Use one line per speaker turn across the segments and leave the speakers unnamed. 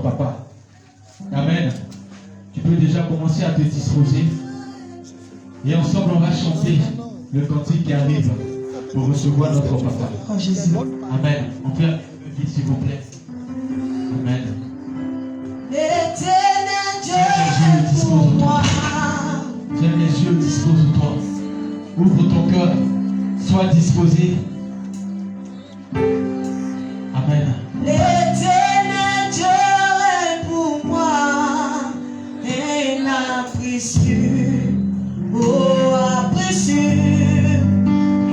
papa. Amen. Tu peux déjà commencer à te disposer. Et ensemble, on va chanter le cantique qui arrive pour recevoir notre papa.
Oh Jésus.
Amen. On peut vite, s'il vous plaît. Amen.
L'éternel Dieu est pour moi.
Ferme les yeux, dispose-toi. Ouvre ton cœur. Sois disposé. Amen.
L'éternel Dieu est pour moi. Et la précieux. Oh, la précieux.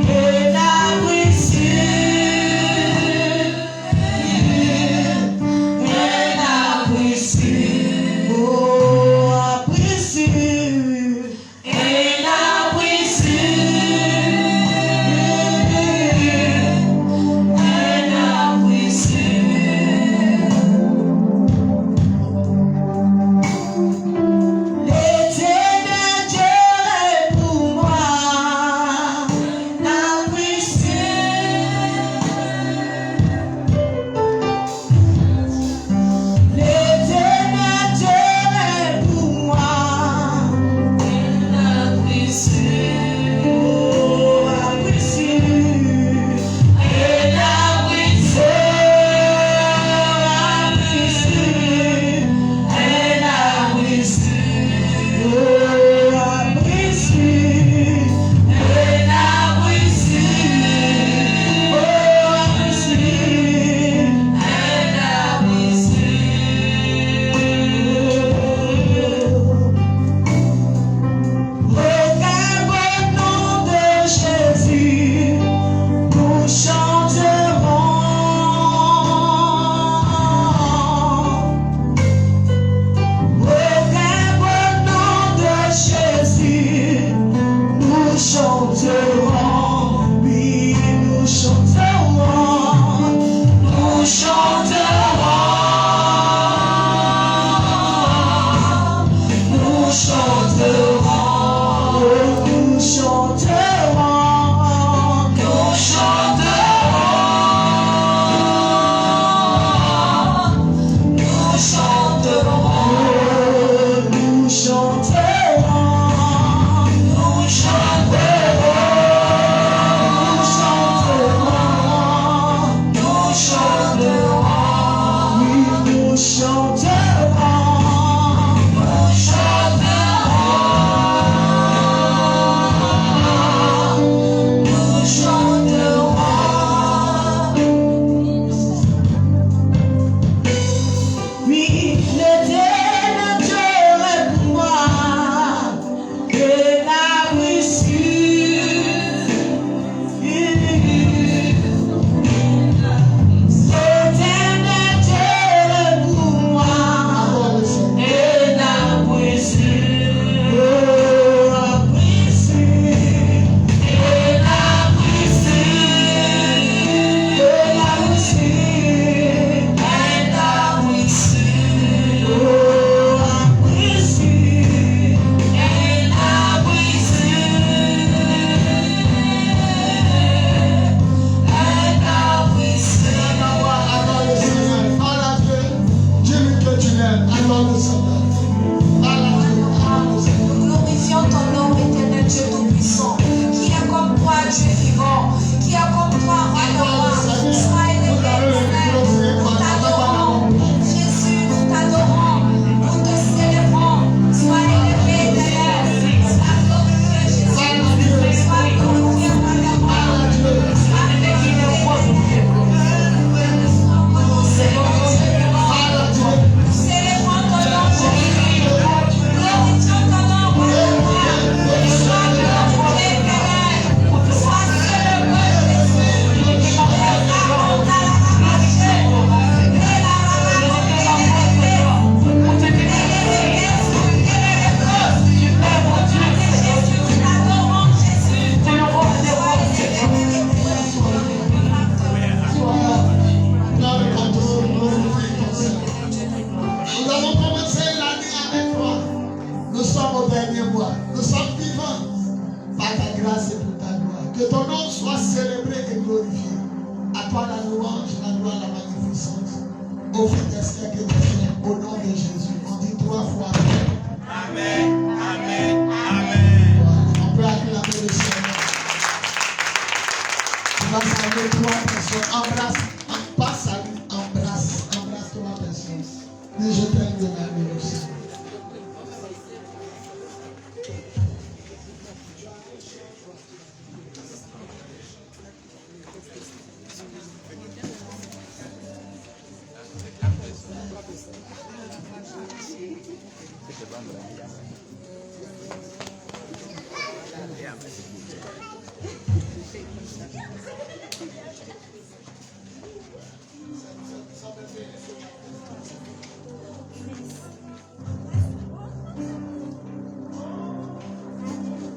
Et la précieux. Et la précieux. Oh, la précieux. Et la précieux.
Et je t'aime de ma vie aussi.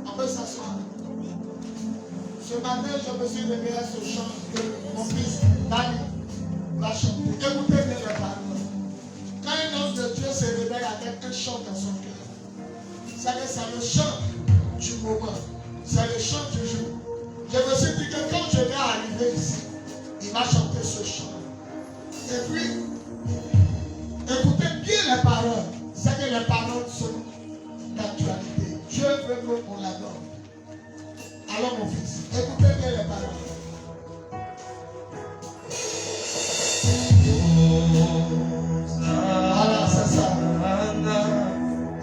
On peut s'asseoir. Ce matin, je me suis réveillé à ce chant que mon fils Dani va chanter. Écoutez bien les paroles. Quand un homme de Dieu se réveille avec un chant dans son cœur, c'est le chant du moment, c'est le chant du jour. Je me suis dit que quand je vais arriver ici, il va chanter ce chant. Et puis, écoutez bien les paroles. C'est que les paroles sont d'actualité. Dieu veut qu'on l'adore. Alors mon fils, écoutez bien les paroles. Voilà, c'est ça.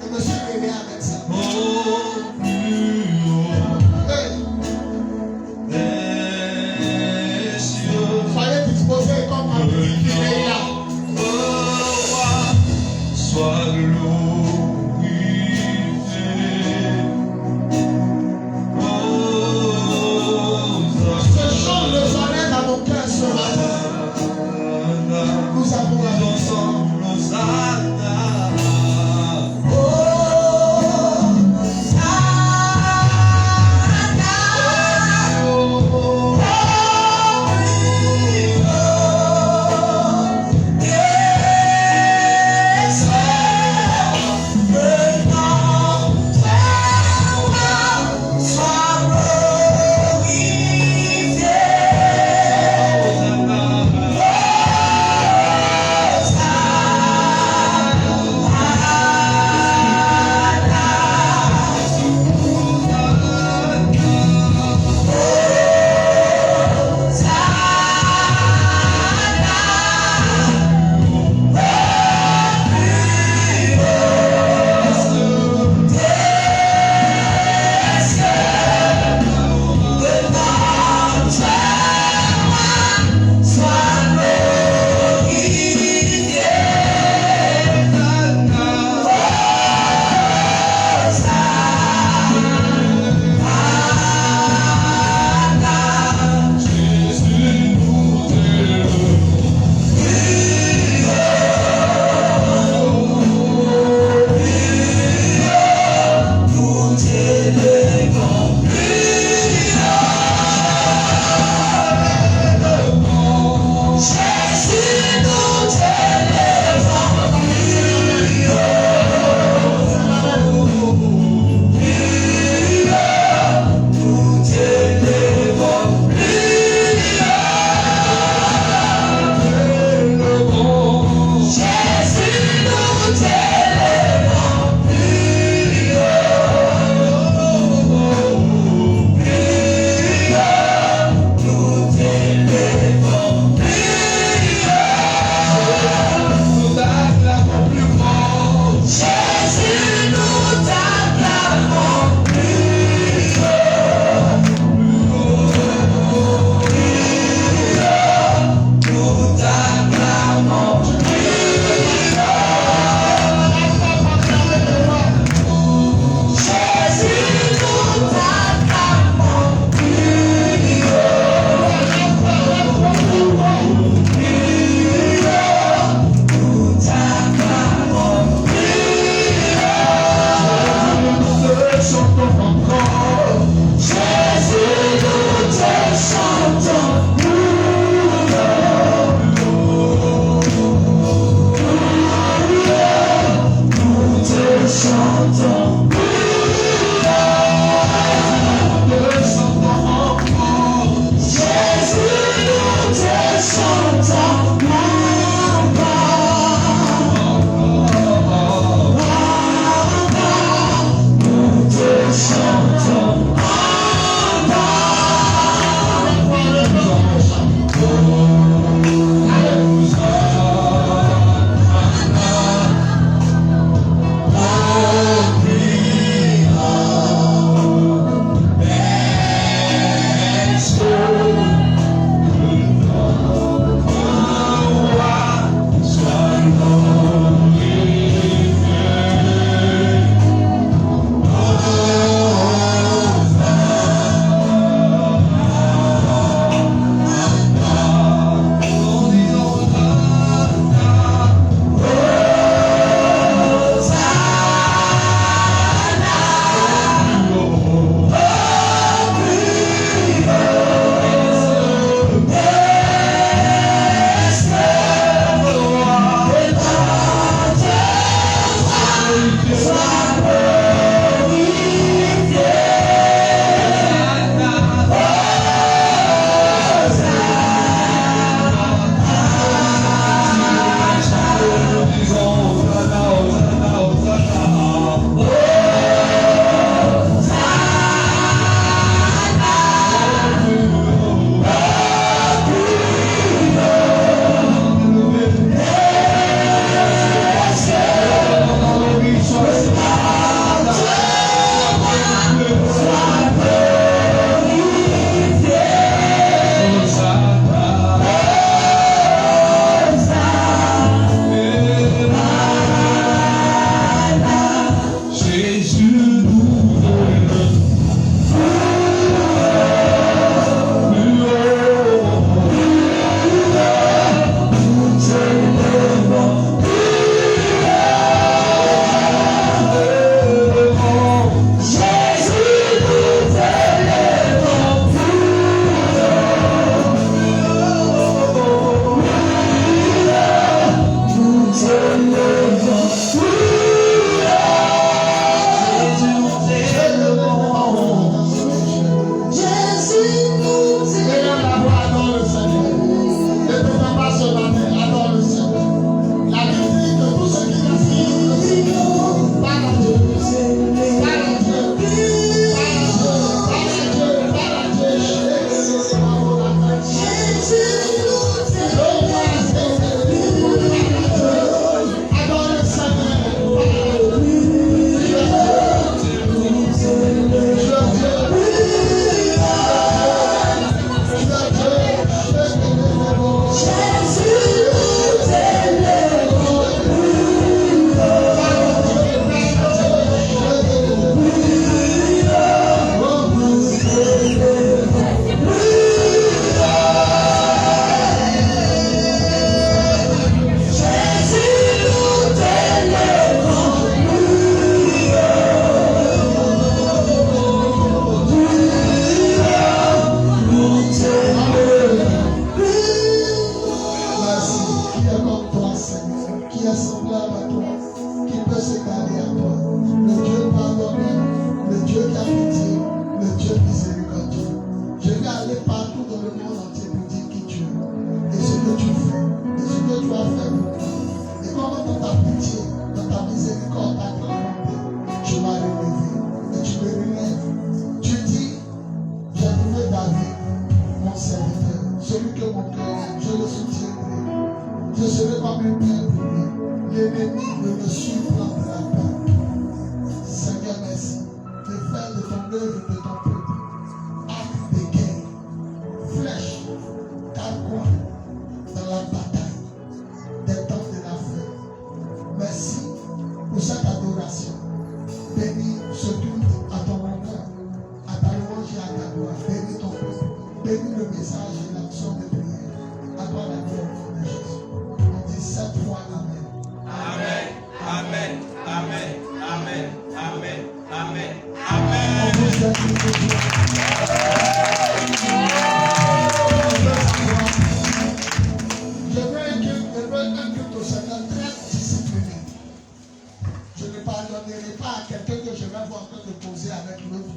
Je me suis réveillé avec ça. Hey. Soyez disposés comme un petit qui est là. semblable à toi, qui peut s'égaler à toi. Le Dieu pardonneur, le Dieu qui a pitié, le Dieu miséricordieux. Je vais aller partout dans le monde entier pour dire qui tu es, et ce que tu fais, et ce que tu as fait pour moi. Et comment dans ta pitié, dans ta miséricorde, ta grande bonté, tu m'as relevé, et tu me relèves. Tu dis, j'ai trouvé David, mon serviteur, celui que mon cœur aime, je le soutiendrai. Je serai comme un père pour lui. L'ennemi ne me surprendra pas. Seigneur, merci de faire de ton œuvre et de ton peuple acte de guerre, flèche, carquois dans la bataille des temps de la fin. Merci pour cette adoration. Bénis ce culte à ton honneur, à ta louange et à ta gloire. Bénis ton peuple. Bénis le message et l'action de prière. À toi la gloire au nom de Jésus. On dit 7 fois Amen.
Amen. Amen. Amen. Amen. Amen. Amen.
On
Amen.
vous salue de Dieu. Je veux un culte au Seigneur très discipliné. Je ne pardonnerai pas à quelqu'un que je vais voir en train de poser avec l'autre,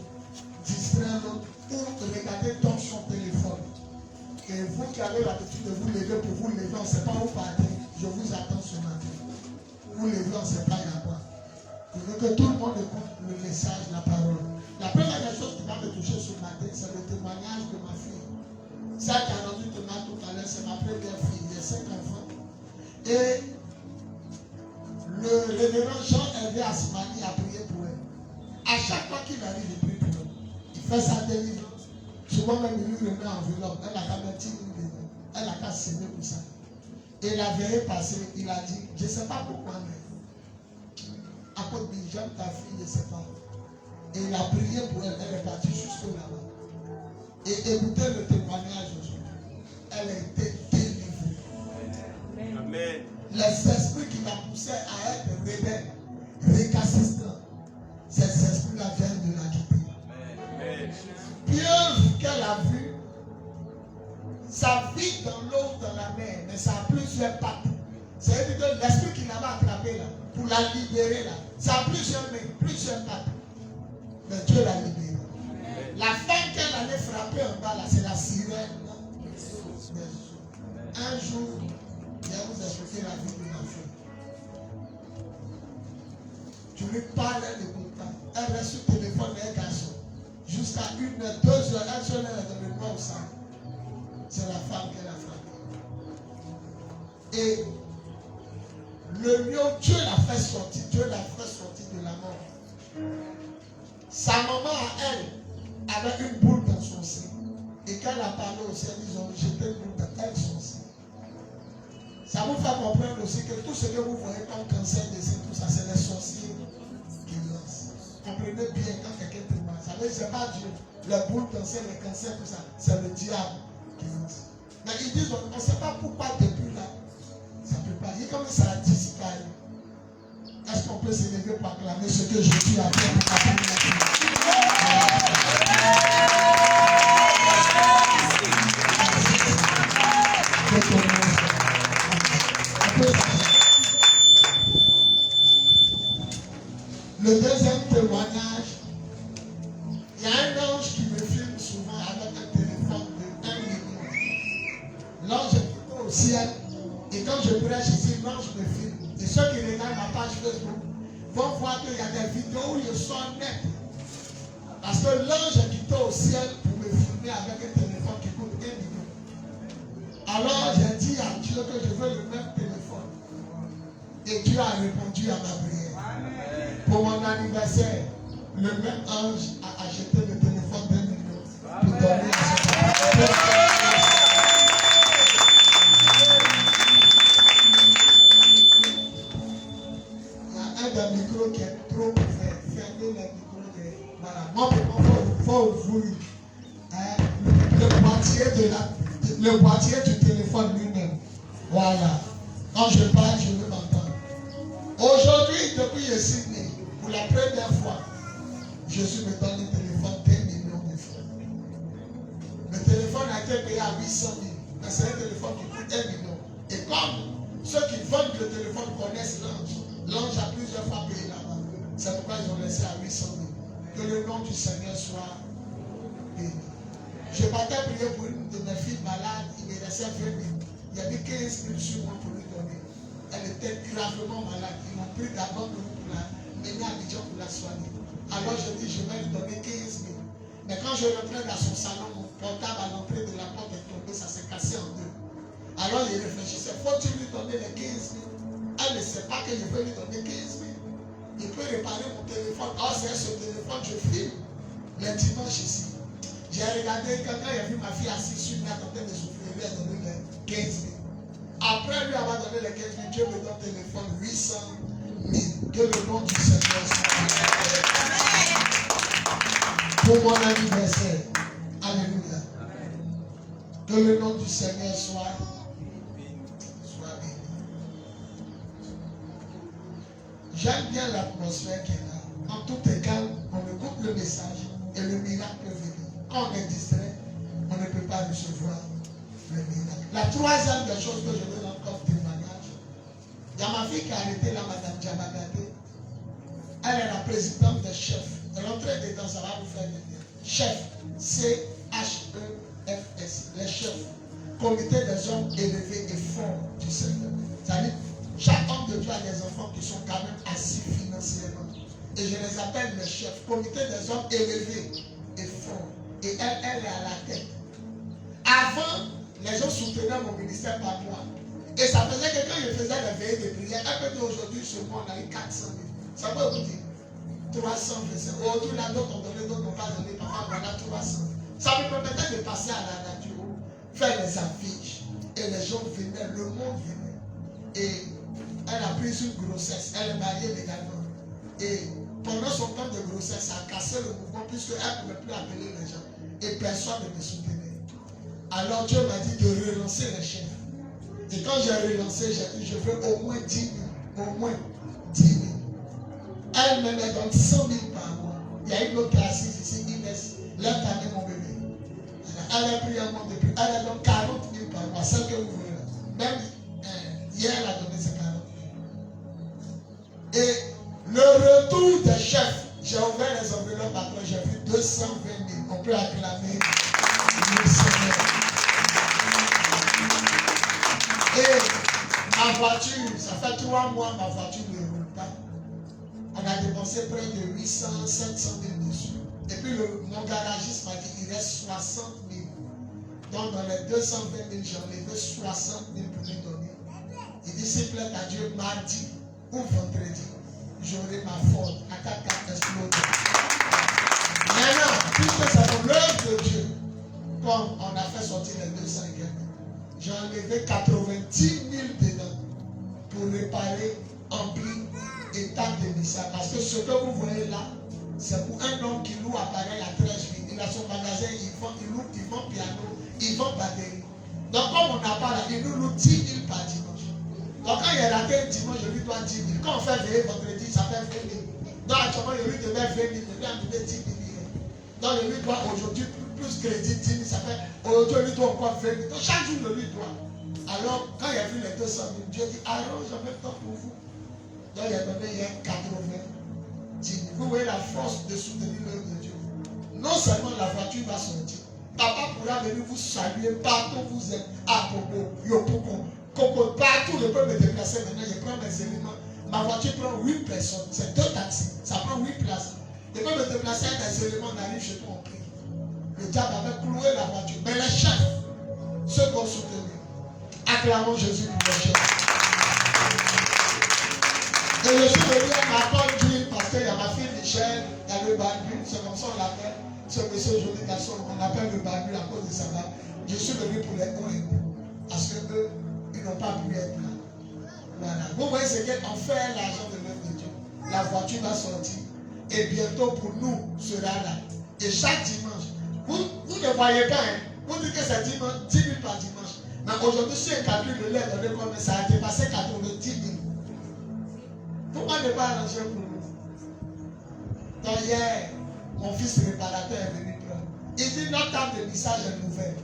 distraire l'autre, ou regarder dans son téléphone. Et vous qui avez l'habitude de vous lever pour vous lever, on ne sait pas où partir. Je vous attends ce matin. Vous levez, on ne sait pas y avoir. Je veux que tout le monde écoute le message, la parole. La première des choses qui va me toucher ce matin, c'est le témoignage de ma fille. Celle qui a rendu témoignage tout à l'heure, c'est ma première fille. Il y a 5 enfants. Et le révérend Jean-Hervé Asmani a prié pour elle. À chaque fois qu'il arrive, il prie pour elle. Il fait sa délivrance. Souvent même, il lui remet en enveloppe. Elle a qu'à mettre une délivrance. Elle a qu'à s'aimer pour ça. Et la veillée passée, il a dit, je ne sais pas pourquoi, mais à cause de j'aime ta fille, je ne sais pas. Et il a prié pour elle, elle est partie jusque là-bas. Et écoutez le témoignage aujourd'hui. Elle a été délivrée.
Amen.
Les esprits qui la poussaient à être rebelle, récalcitrants, ces esprits-là viennent de la quitter.
Amen.
Pieuvre qu'elle a vue, ça vit dans l'eau, dans la mer, mais ça a plusieurs pattes. C'est-à-dire que l'esprit qui l'avait attrapé là, pour la libérer là, ça a plusieurs mains, plusieurs pattes. Mais Dieu l'a libérée. La femme qu'elle allait frapper en bas là, c'est la sirène. Un jour, je vais vous expliquer la vie de ma fille. Tu lui parles, elle n'écoute pas. Elle reste sur le téléphone d'un garçon. Jusqu'à 1 heure, 2 heures, elle se lève dans le noir au sang. C'est la femme qu'elle a frappée. Et le lion, Dieu l'a fait sortir. Dieu l'a fait sortir de la mort. Sa maman à elle avait une boule dans son sein. Et quand elle a parlé au ciel, ils ont jeté une boule dans elle, son sein. Ça vous fait comprendre aussi que tout ce que vous voyez comme cancer de sein, tout ça, c'est les sorciers qui lancent. Comprenez bien quand quelqu'un témoigne. Ça veut dire que ce n'est pas Dieu. Les boules dans le sein, les cancers, tout ça, c'est le diable qui lance. Mais ils disent, on ne sait pas pourquoi depuis là, ça ne peut pas. Il comme ça a disparu. Est-ce qu'on peut se lever pour acclamer ce que Jésus a fait pour la première fois? Le deuxième témoignage, il y a un ange qui me filme souvent avec un téléphone de 1 million. L'ange est au ciel et quand je prêche ici, l'ange me filme. Et ceux qui regardent ma page Facebook vont voir qu'il y a des vidéos où je sors net. Parce que l'ange est quitté au ciel pour me filmer avec un téléphone qui coûte 1 million. Alors j'ai dit à Dieu que je veux le même téléphone. Et Dieu a répondu à ma prière. Pour mon anniversaire, le même ange a acheté le téléphone d'1 million pour donner à son père. Il y a un des micros qui est trop ouvert. Fermez les micros. Voilà. Moi, il faut ouvrir le boîtier du téléphone lui-même. Voilà. Quand je parle, je veux m'entendre. Aujourd'hui, depuis que je suis né, pour la première fois, Jésus me donne un téléphone d'1 million de francs. Le téléphone a été payé à 800 000. Mais c'est un téléphone qui coûte 1 million. Et comme Ceux qui vendent le téléphone connaissent l'ange. L'ange a plusieurs fois payé là-bas. C'est pourquoi ils ont laissé à 800 000. Que le nom du Seigneur soit béni. Je partais prier pour une de mes filles malades. Il me restait 20 000. Il y avait 15 000 sur moi pour lui donner. Elle était gravement malade. Ils m'ont pris d'abord pour la mener à Abidjan pour la soigner. Alors je dis, je vais lui donner 15 000. Mais quand je rentrais dans son salon, mon portable à l'entrée de la porte est tombé, ça s'est cassé en deux. Alors il réfléchissait, faut-il lui donner les 15 000? Elle ne sait pas que je vais lui donner 15 000. Il peut réparer mon téléphone. Ah, c'est ce téléphone, je filme les dimanches ici. J'ai regardé, quand il a vu ma fille assise sur une en train de souffrir, il lui a donné les 15 000. Après lui avoir donné les 15 000, Dieu me donne téléphone 800 000. Que le nom du Seigneur soit. Pour mon anniversaire. Alléluia. Que le nom du Seigneur soit béni. J'aime bien l'atmosphère qui est là. En tout est calme, on écoute le message et le miracle peut venir. Quand on est distrait, on ne peut pas recevoir le miracle. La troisième des choses que je donne encore témoignage, il y a ma fille qui a arrêté là, Madame Diabagadé. Elle est la présidente des chefs. Rentrez dedans, ça va vous faire du bien. Chef, CHEFS, les chefs. Comité des hommes élevés et forts du Seigneur. C'est-à-dire, chaque homme de Dieu a des enfants qui sont quand même assis financièrement. Et je les appelle les chefs. Comité des hommes élevés et forts. Et elle est à la tête. Avant, les gens soutenaient mon ministère par mois. Et ça faisait que quand je faisais les veillées de prière, elle peut dire aujourd'hui, ce mois, on a eu 400 000. Ça peut vous dire 300 000. Aujourd'hui, là, d'autres ont donné, d'autres n'ont pas donné. Papa, voilà 300. Ça me permettait de passer à la nature, faire les affiches. Et les gens venaient, le monde venait. Et elle a pris une grossesse. Elle est mariée légalement. Et pendant son temps de grossesse, ça a cassé le mouvement puisqu'elle ne pouvait plus appeler les gens. Et personne ne me soutenait. Alors Dieu m'a dit de relancer les chefs. Et quand j'ai relancé, j'ai dit je veux au moins 10 000. Au moins 10 000. Elle-même elle donne 100 000 par mois. Il y a une autre qui est assise ici, Inès. Lève ta main, mon bébé. Elle a pris un mois depuis. Elle a donné 40 000 par mois. Celle que vous voulez là. Même hier, elle a donné ses 40 000. Et le retour des chefs, j'ai ouvert les enveloppes après, j'ai vu 220 000. On peut acclamer le Seigneur. Et ma voiture, ça fait 3 mois, ma voiture ne roule pas. On a dépensé près de 800, 700 000 dessus. Et puis mon garagiste m'a dit il reste 60 000. Donc dans les 220 000, j'ai enlevé 60 000 pour lui donner. Il dit s'il plaît à Dieu, mardi ou vendredi, j'aurai ma Ford à 4x4 explosée. Maintenant, puisque c'est pour l'œuvre de Dieu, comme on a fait sortir les 200 000, j'ai enlevé 90 000 dedans pour réparer, emplir et tas de messages. Parce que ce que vous voyez là, c'est pour un homme qui loue appareil à 13 000. Il a son magasin, il vend piano, il vend batterie. Donc comme on n'a pas là, il nous loue 10 000 par dimanche. Donc quand il est raté un dimanche, je lui dois 10 000. Quand on fait veiller vendredi, ça fait 20 000. Donc actuellement, je lui devais 20 000, je lui ai enlevé 10 000. Donc je lui dois aujourd'hui plus crédit 10 000, ça fait aujourd'hui, je lui dois encore 20 000. Donc chaque jour, je lui dois. Alors quand il a vu les 200 000, Dieu dit arrange en même temps pour vous. Donc il a donné hier 80 000. Vous voyez la force de soutenir l'œuvre de Dieu. Non seulement la voiture va sortir, papa pourra venir vous saluer partout où vous êtes. À Bobo, Yopoko, Coco, partout je peux me déplacer maintenant. Je prends mes éléments. Ma voiture prend 8 personnes. C'est 2 taxis. Ça prend 8 places. Je peux me déplacer avec des éléments, on arrive chez toi, on prie. Le diable avait cloué la voiture. Mais les chefs, ceux qui ont soutenu, acclamons Jésus pour les chefs. Et je suis venu à ma conduite parce qu'il y a ma fille Michel, il y a le barbu, c'est comme ça on l'appelle. Ce monsieur joli garçon, on appelle le barbu à cause de sa barbe. Je suis venu pour les OM. Parce qu'eux, ils n'ont pas pu être là. Voilà. Vous voyez ce qu'on fait l'argent de l'œuvre de Dieu. La voiture va sortir. Et bientôt pour nous sera là. Et chaque dimanche, vous ne voyez pas, hein? Vous dites que c'est 10 000 par dimanche. Mais aujourd'hui, si un calcul de l'air donné comme ça a dépassé 90 000. Pourquoi ne pas arranger pour nous? Donc hier, mon fils réparateur est venu prendre. Il dit notre table de message est nouvelle.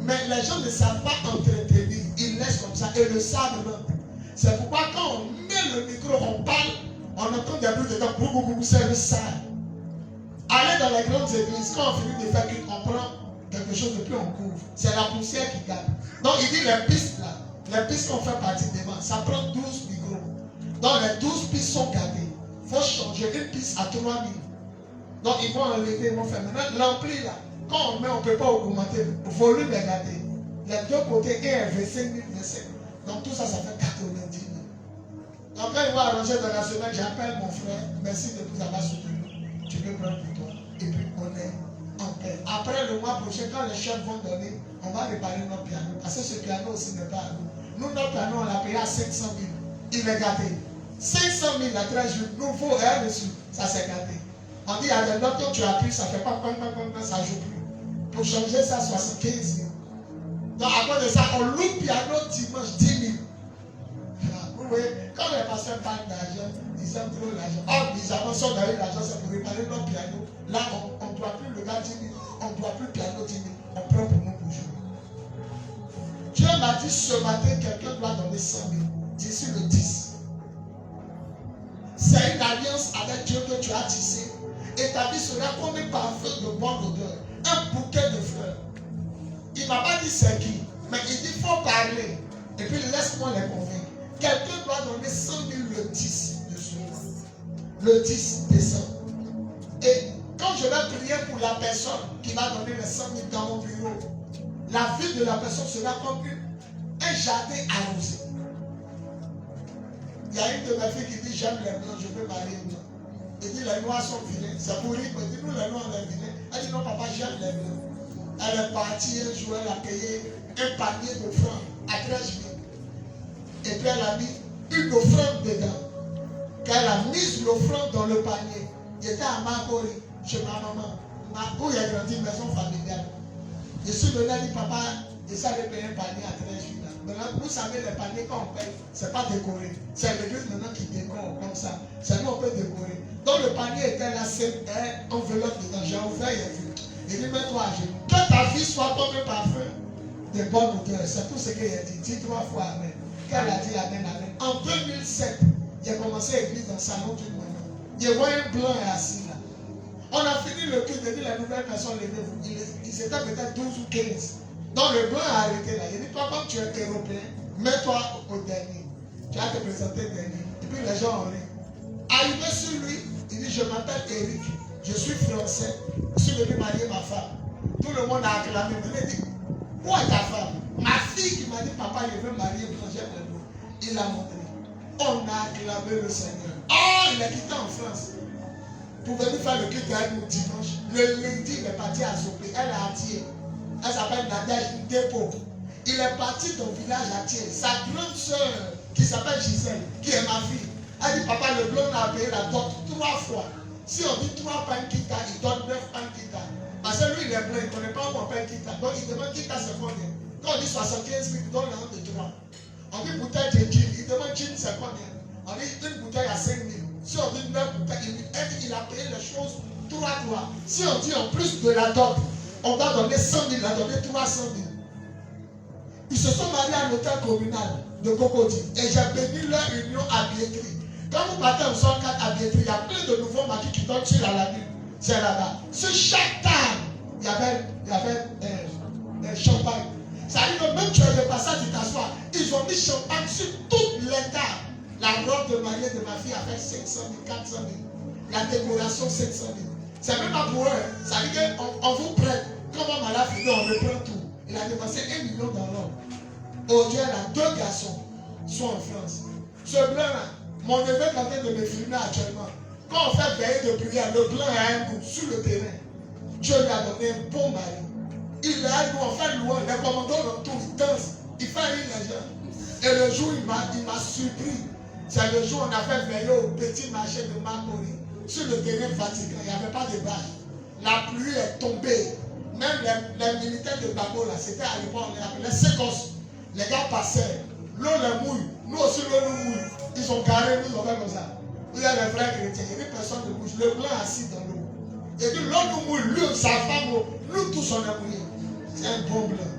Mais les gens ne savent pas entretenir. Ils laissent comme ça et le savent non. C'est pourquoi quand on met le micro, on parle, on entend des bruits dedans, boum, c'est le sale. Allez dans les grandes églises, quand on finit de faire culte, on prend quelque chose de plus on couvre. C'est la poussière qui garde. Donc il dit les pistes là, les pistes qu'on fait partie devant, ça prend 12 micros. Donc les 12 pistes sont gardées. Il faut changer une piste à 3000. Donc ils vont enlever, ils vont faire. Maintenant l'ampli là, quand on met, on ne peut pas augmenter. Le volume est gardé. Les deux côtés, un est 25 000, 25 000. Donc tout ça, ça fait 90 000. Donc quand ils vont arranger dans la semaine, j'appelle mon frère, merci de nous avoir soutenus. Tu peux prendre pour toi. Et puis on est en paix. Après le mois prochain, quand les chefs vont donner, on va réparer notre piano. Parce que ce piano aussi n'est pas à nous. Nous, notre piano, on l'a payé à 500 000. Il est gâté. 500 000 la 13 jours, nouveau et dessus, ça s'est gâté. On dit, il y a des notes que tu appuies, ça ne fait pas, ça ne joue plus. Pour changer ça, 75 000. Donc à cause de ça, on loue piano dimanche 10 000. Vous voyez, quand les pasteurs parlent d'argent, ils aiment trop l'argent. Or, bizarrement, si on a eu l'argent, c'est pour réparer notre piano. Là, on ne doit plus le gars 10 000, on ne doit plus le piano 10 000. On prend pour nous pour jouer. Dieu m'a dit ce matin, quelqu'un doit donner 100 000 d'ici le 10. C'est une alliance avec Dieu que tu as tissée. Et ta vie sera comme un parfum de bonne odeur, un bouquet de fleurs. Il ne m'a pas dit c'est qui, mais il dit il faut parler. Et puis laisse-moi les convaincre. Quelqu'un doit donner 100 000 le 10 de ce mois. Le 10 décembre. Et quand je vais prier pour la personne qui va donner les 100 000 dans mon bureau, la vie de la personne sera comme un jardin arrosé. Il y a une de mes filles qui dit j'aime les blancs, je veux marier une blanc. Il dit les noirs sont vilains. C'est pour rire. Il dit nous les noirs on est vilains. Elle dit non papa j'aime les blancs. Elle est partie un jour, elle a payé un panier de francs à 13 000. Et puis elle a mis une offrande dedans. Quand elle a mis l'offrande dans le panier, j'étais à Makori, chez ma maman, où il a grandi une maison familiale. Je suis venu, elle dit papa, je savais payer un panier à 13 000. Maintenant, vous savez, les paniers quand on paye, ce n'est pas décoré. C'est l'église maintenant qui décore comme ça. C'est nous on peut décorer. Donc le panier était là, c'est un enveloppe dedans. J'ai ouvert, il a vu. Il dit, mets-toi à genoux. Que ta vie soit comme un parfum de bonne odeur. C'est tout ce qu'il a dit. Dis 3 fois Amen. Qu'elle a dit Amen, Amen. En 2007, j'ai commencé à église dans le salon d'une maman. Je vois un blanc assis là. On a fini le culte, et la nouvelle personne levez-vous. Ils étaient peut-être 12 ou 15. Donc le blanc a arrêté là. Il dit, toi, comme tu es européen, mets-toi au dernier. Tu vas te présenter dernier. Et puis les gens ont ri. Arrivé sur lui, il dit, je m'appelle Eric. Je suis français. Je suis venu marier ma femme. Tout le monde a acclamé. Il dit, où est ta femme? Ma fille qui m'a dit, papa, je veux marier une étrangère de nous. Il a montré. On a acclamé le Seigneur. Oh, il est quitté en France. Pour venir faire le culte avec nous dimanche. Le lundi, il est parti à Zopé. Elle a Atié. Elle s'appelle Nadège Dépôt. Il est parti dans le village à Thiers. Sa grande soeur, qui s'appelle Gisèle, qui est ma fille, a dit, papa, le blanc a payé la dot 3 fois. Si on dit 3 pankita, il donne 9 pankita. Parce que lui, il est blanc, il ne connaît pas où on paye kita. Donc il demande kita, c'est combien? Quand on dit 75 000, il donne la honte de 3. On dit bouteille de gin, il demande gin, c'est combien? On dit une bouteille à 5 000. Si on dit 9 bouteilles, il a payé les choses 3 fois. Si on dit en plus de la dot, on va donner 100 000, il a donné 300 000. Ils se sont mariés à l'hôtel communal de Cocody. Et j'ai béni leur union à Biétri. Quand vous partez au 104 à Biétri, il y a plein de nouveaux maquis qui donnent sur la lune. C'est là-bas. Sur chaque table, il y avait champagne. Ça veut dire que même tu es de passage, tu t'assois. Ils ont mis champagne sur toutes les tables. La robe de mariée de ma fille a fait 500 000, 400 000. La décoration, 500 000. C'est même pas pour eux. Ça veut dire qu'on vous prête. Comment Mala Fido, on reprend tout. Il a dépensé 1 million dans l'homme. Aujourd'hui, elle a 2 garçons sont en France. Ce blanc-là, mon neveu est en train de me filmer actuellement. Quand on fait veiller de prière, le blanc a un goût sur le terrain. Dieu lui a donné un bon mari. Il est à nous, on fait louange. Les commandants l'entourent, ils dansent. Il fait rire les gens. Et le jour, il m'a surpris. C'est le jour où on a fait veiller au petit marché de Makori. Sur le terrain fatigant, il n'y avait pas de bâche. La pluie est tombée. Même les militaires de Babo, là, c'était à l'époque, on les appelait sécos. Les gars passaient. L'eau les mouille. Nous aussi, l'eau nous mouille. Ils sont carrés, nous on fait comme ça. Il y a les vrais chrétiens. Il y a une personne de bouche. Le blanc assis dans l'eau. Et puis l'eau nous mouille. Lui, sa femme, nous tous on est mouillés. C'est un bon blanc.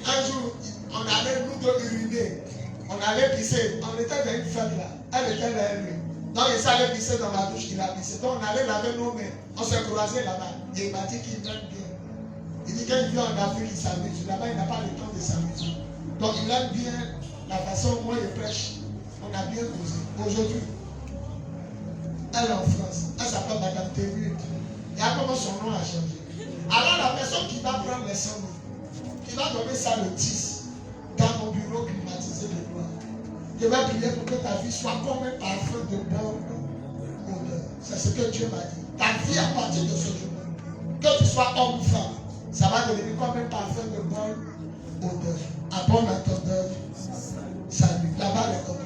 Un jour, on allait nous deux uriner. On allait pisser. On était dans une fête là. Elle était vers lui. Donc il s'allait pisser dans la douche qu'il a pissé. Donc on allait laver nos mains. On s'est croisés là-bas. Et il m'a dit qu'il aime bien. Il dit qu'il vient en Afrique, il s'amuse. Là-bas, il n'a pas le temps de s'amuser. Donc il aime bien la façon dont il prêche. On a bien causé. Aujourd'hui, elle est en France. Elle s'appelle Madame Théville. Et à comment son nom a changé. Alors la personne qui va prendre les 100 000, qui va donner ça le 10 dans mon bureau climatisé de gloire. Je vais prier pour que ta vie soit comme un parfum de bonne odeur. C'est ce que Dieu m'a dit. Ta vie à partir de ce jour, que tu sois homme ou femme, ça va devenir comme un parfum de bonne odeur. À bon entendeur, salut. Là-bas, les copains.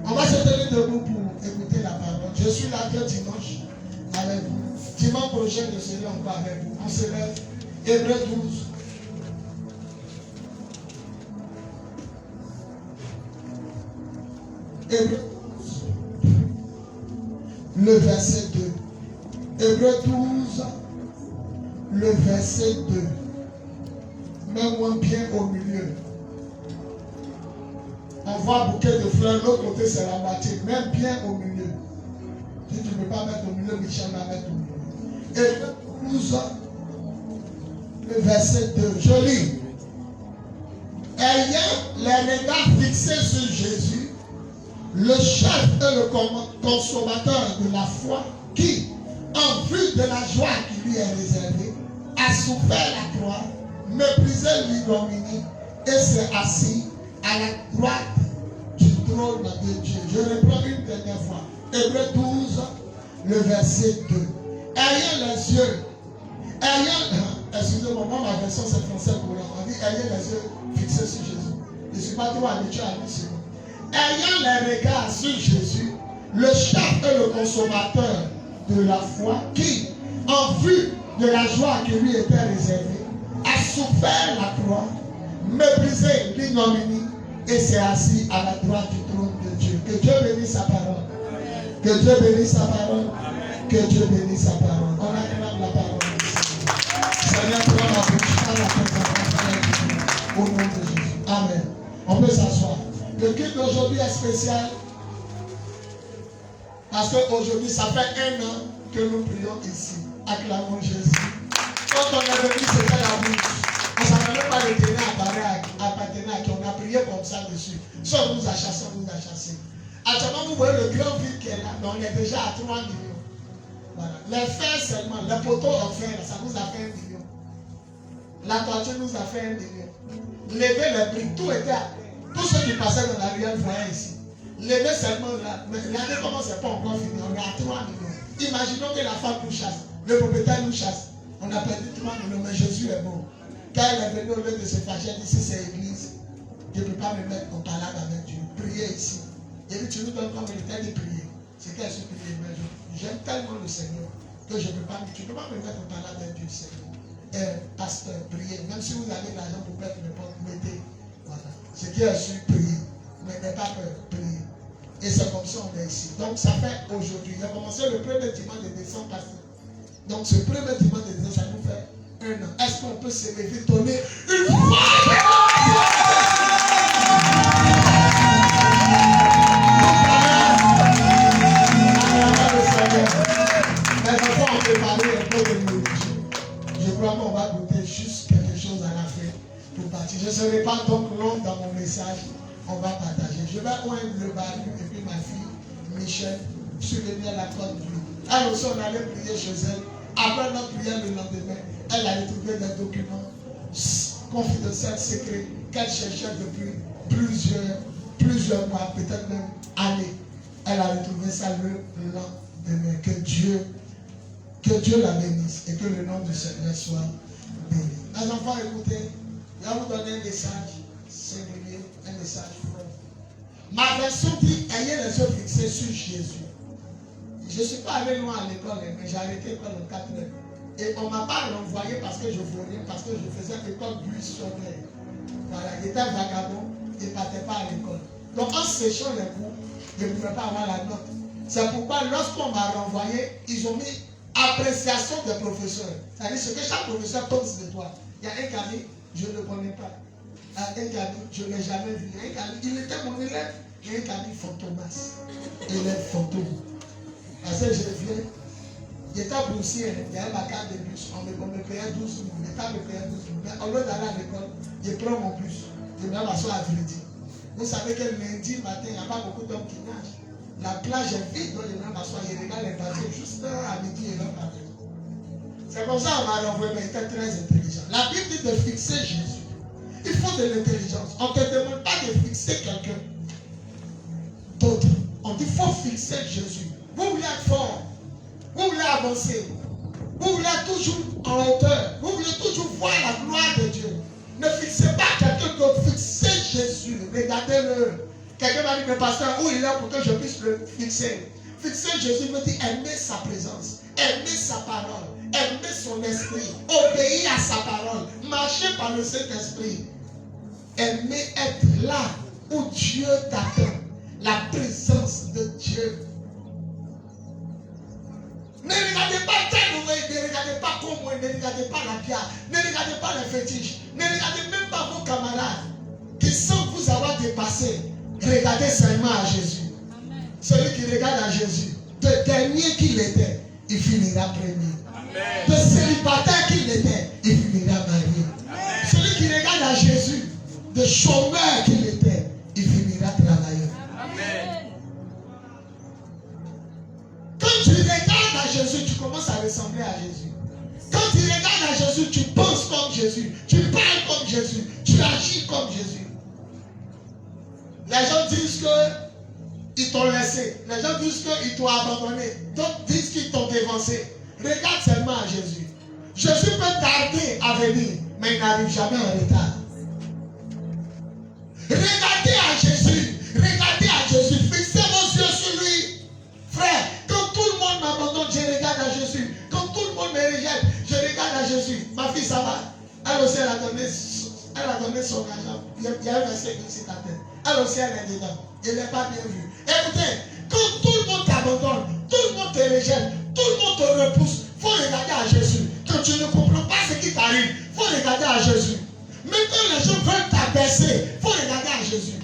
On va se tenir debout pour écouter la parole. Je suis là que dimanche avec vous. Dimanche prochain, je serai encore avec vous. On se lève. Hébreux 12. Hébreux 12. Le verset 2. Hébreux 12. Le verset 2. Mets-moi bien au milieu. On voit un bouquet de fleurs, l'autre côté c'est la moitié, même bien au milieu. Si tu ne peux pas mettre au milieu, Michel va mettre au milieu. Hébreux 12, le verset 2, je lis. Ayant les regards fixés sur Jésus, le chef et le consommateur de la foi, qui, en vue de la joie qui lui est réservée, a souffert la croix, méprisé l'ignominie et s'est assis à la droite du trône de Dieu. Je reprends une dernière fois. Hébreux 12, le verset 2. Ayant les yeux, excusez-moi, moi ma version c'est français pour on dit ayant les yeux fixés sur Jésus. Je ne suis pas trop habitué à lire ce mot. Ayant les regards sur Jésus, le chef et le consommateur de la foi, qui, en vue de la joie qui lui était réservée, a souffert la croix, méprisé l'ignominie et s'est assis à la droite du trône de Dieu. Que Dieu bénisse sa parole. Que Dieu bénisse sa parole. Que Dieu bénisse sa parole. On acclame la parole. Seigneur, prends la bouche, prends la présentation au nom de Jésus. Amen. On peut s'asseoir. Le culte d'aujourd'hui est spécial parce qu'aujourd'hui, ça fait 1 an que nous prions ici. Acclamons Jésus. Quand on est venu, c'était la bouche. On ne savait même pas le tenir à Patenac. On a prié comme ça dessus. Si on nous a chassés, on nous a chassés. Actuellement, vous voyez le grand vide qui est là. Mais on est déjà à 3 millions. Voilà. Les fers seulement, les poteaux en fer, ça nous a fait 1 million. La toiture nous a fait 1 million. Lever les briques, tout était à terre. Tous ceux qui passaient dans la ruelle voyaient ici. Lever seulement là. Mais regardez comment c'est pas encore fini. On est à 3 millions. Imaginons que la femme nous chasse. Le propriétaire nous chasse. On a perdu 3 millions, mais Jésus est bon. Quand il est venu au lieu de se fâcher, il dit, si c'est l'église, je ne peux pas me mettre en parade avec Dieu. Priez ici. Il dit, tu nous donnes comme militaire de prier. C'est qu'elle se prie, mais j'aime tellement le Seigneur que je ne peux pas, tu ne peux pas me mettre en parade avec Dieu, Seigneur. Et pasteur, priez. Même si vous avez l'argent pour mettre le porte, mettez. Voilà. Ce qui est sûr, priez. Mais n'ayez pas peur, priez. Et c'est comme ça on est ici. Donc ça fait aujourd'hui. Il a commencé le premier dimanche de décembre passé. Donc ce premier dimanche de décembre, ça nous fait 1 an. Est-ce qu'on peut se lever, donner une fois? Mais parfois on peut parler un peu de nourriture. Je crois qu'on va goûter juste quelque chose à la fin pour partir. Je ne serai pas donc long dans mon message. On va partager. Je vais oindre le balu et puis ma fille, Michel, souvenir la côte bleue. Elle aussi, on allait prier chez elle. Après notre prière le lendemain, elle a retrouvé des documents confidentiels, secrets, qu'elle cherchait depuis plusieurs mois, peut-être même années. Elle a retrouvé ça le lendemain. Que Dieu la bénisse et que le nom du Seigneur soit béni. Les enfants, écoutez, je vais vous donner un message singulier, un message fort. Ma version dit, ayez les yeux fixés sur Jésus. Je ne suis pas allé loin à l'école, mais j'ai arrêté l'école en 4 heures. Et on ne m'a pas renvoyé parce que je voulais, parce que je faisais l'école buissonnière. Voilà, j'étais vagabond, je ne partais pas à l'école. Donc en séchant les cours, je ne pouvais pas avoir la note. C'est pourquoi lorsqu'on m'a renvoyé, ils ont mis appréciation des professeurs. C'est-à-dire ce que chaque professeur pense de toi. Il y a un qui a mis je ne le connais pas. Un qui a dit, je ne l'ai jamais vu. Un qui a dit, il était mon élève. Et un qui a dit, Fantomas. Élève fantôme. Parce que je viens. J'étais boursier, il y avait ma carte de bus. On me payait 12 000. L'État me payait 12 000. Mais au lieu d'aller à l'école, je prends mon bus. Je me m'assois à Vérité. Vous savez que lundi matin, il n'y a pas beaucoup d'hommes qui nagent. La plage est vide, donc je me m'assois. Je regarde les bateaux juste à midi et l'homme matin. C'est comme ça qu'on m'a renvoyé, mais il était très intelligent. La Bible dit de fixer Jésus. Il faut de l'intelligence. On ne te demande pas de fixer quelqu'un d'autre. On dit qu'il faut fixer Jésus. Vous voulez être fort. Vous voulez avancer. Vous voulez toujours en hauteur. Vous voulez toujours voir la gloire de Dieu. Ne fixez pas quelqu'un d'autre. Fixez Jésus. Regardez-le. Quelqu'un m'a dit, mais pasteur, où il est pour que je puisse le fixer? Fixer Jésus veut dire aimer sa présence, aimer sa parole, aimer son esprit, obéir à sa parole, marcher par le Saint-Esprit. Aimer être là où Dieu t'attend. La présence de Dieu. Ne regardez pas tel oreille, ne regardez pas comme moi, ne regardez pas la pierre, ne regardez pas les fétiches, ne regardez même pas vos camarades qui sans vous avoir dépassé. Regardez seulement à Jésus. Amen. Celui qui regarde à Jésus, de dernier qu'il était, il finira premier. Amen. De célibataire qu'il était, il finira marié. Amen. Celui qui regarde à Jésus, de chômeur qu'il était, il finira travailleur. Amen. Quand tu regardes à Jésus, tu commences à ressembler à Jésus. Quand tu regardes à Jésus, tu penses comme Jésus, tu parles comme Jésus, tu agis comme Jésus. Les gens disent qu'ils t'ont laissé. Les gens disent qu'ils t'ont abandonné. D'autres disent qu'ils t'ont dévancé. Regarde seulement à Jésus. Jésus peut tarder à venir, mais il n'arrive jamais en retard. Regardez à Jésus. Regardez à Jésus. Fixez vos yeux sur lui. Frère, quand tout le monde m'abandonne, je regarde à Jésus. Quand tout le monde me rejette, je regarde à Jésus. Ma fille, ça va? Elle aussi, elle a donné son argent. Il y a un verset qui cite à tête. Elle aussi, elle est dedans. Je ne l'ai pas bien vu. Écoutez, quand tout le monde t'abandonne, tout le monde te rejette, tout le monde te repousse, il faut regarder à Jésus. Quand tu ne comprends pas ce qui t'arrive, il faut regarder à Jésus. Même quand les gens veulent t'abaisser, il faut regarder à Jésus.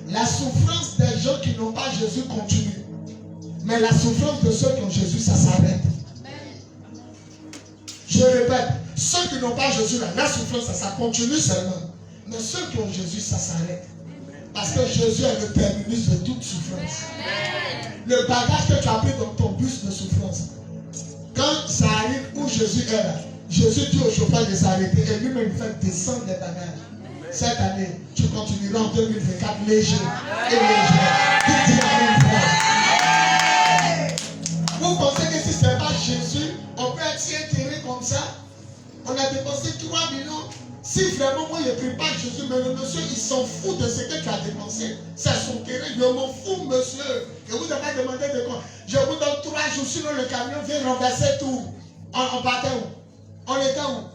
La souffrance des gens qui n'ont pas Jésus continue. Mais la souffrance de ceux qui ont Jésus, ça s'arrête. Je répète, ceux qui n'ont pas Jésus, la souffrance, ça continue seulement. Mais ceux qui ont Jésus, ça s'arrête. Parce que Jésus est le terminus de toute souffrance. Le bagage que tu as pris dans ton bus de souffrance, quand ça arrive où Jésus est là, Jésus dit au chauffeur de s'arrêter et lui-même fait descendre les bagages. Cette année, tu continueras en 2024 léger et léger. Dis amen, frère. Vous pensez que si ce n'est pas Jésus, on peut être si intérêt comme ça? On a dépensé 3 millions. Si vraiment moi je ne prie pas Jésus, mais le monsieur il s'en fout de ce que tu as dépensé. C'est son terrain, je m'en fous, monsieur. Je vous ai pas demandé de quoi. Je vous donne 3 jours, sinon le camion vient renverser tout. On partait où? On était où?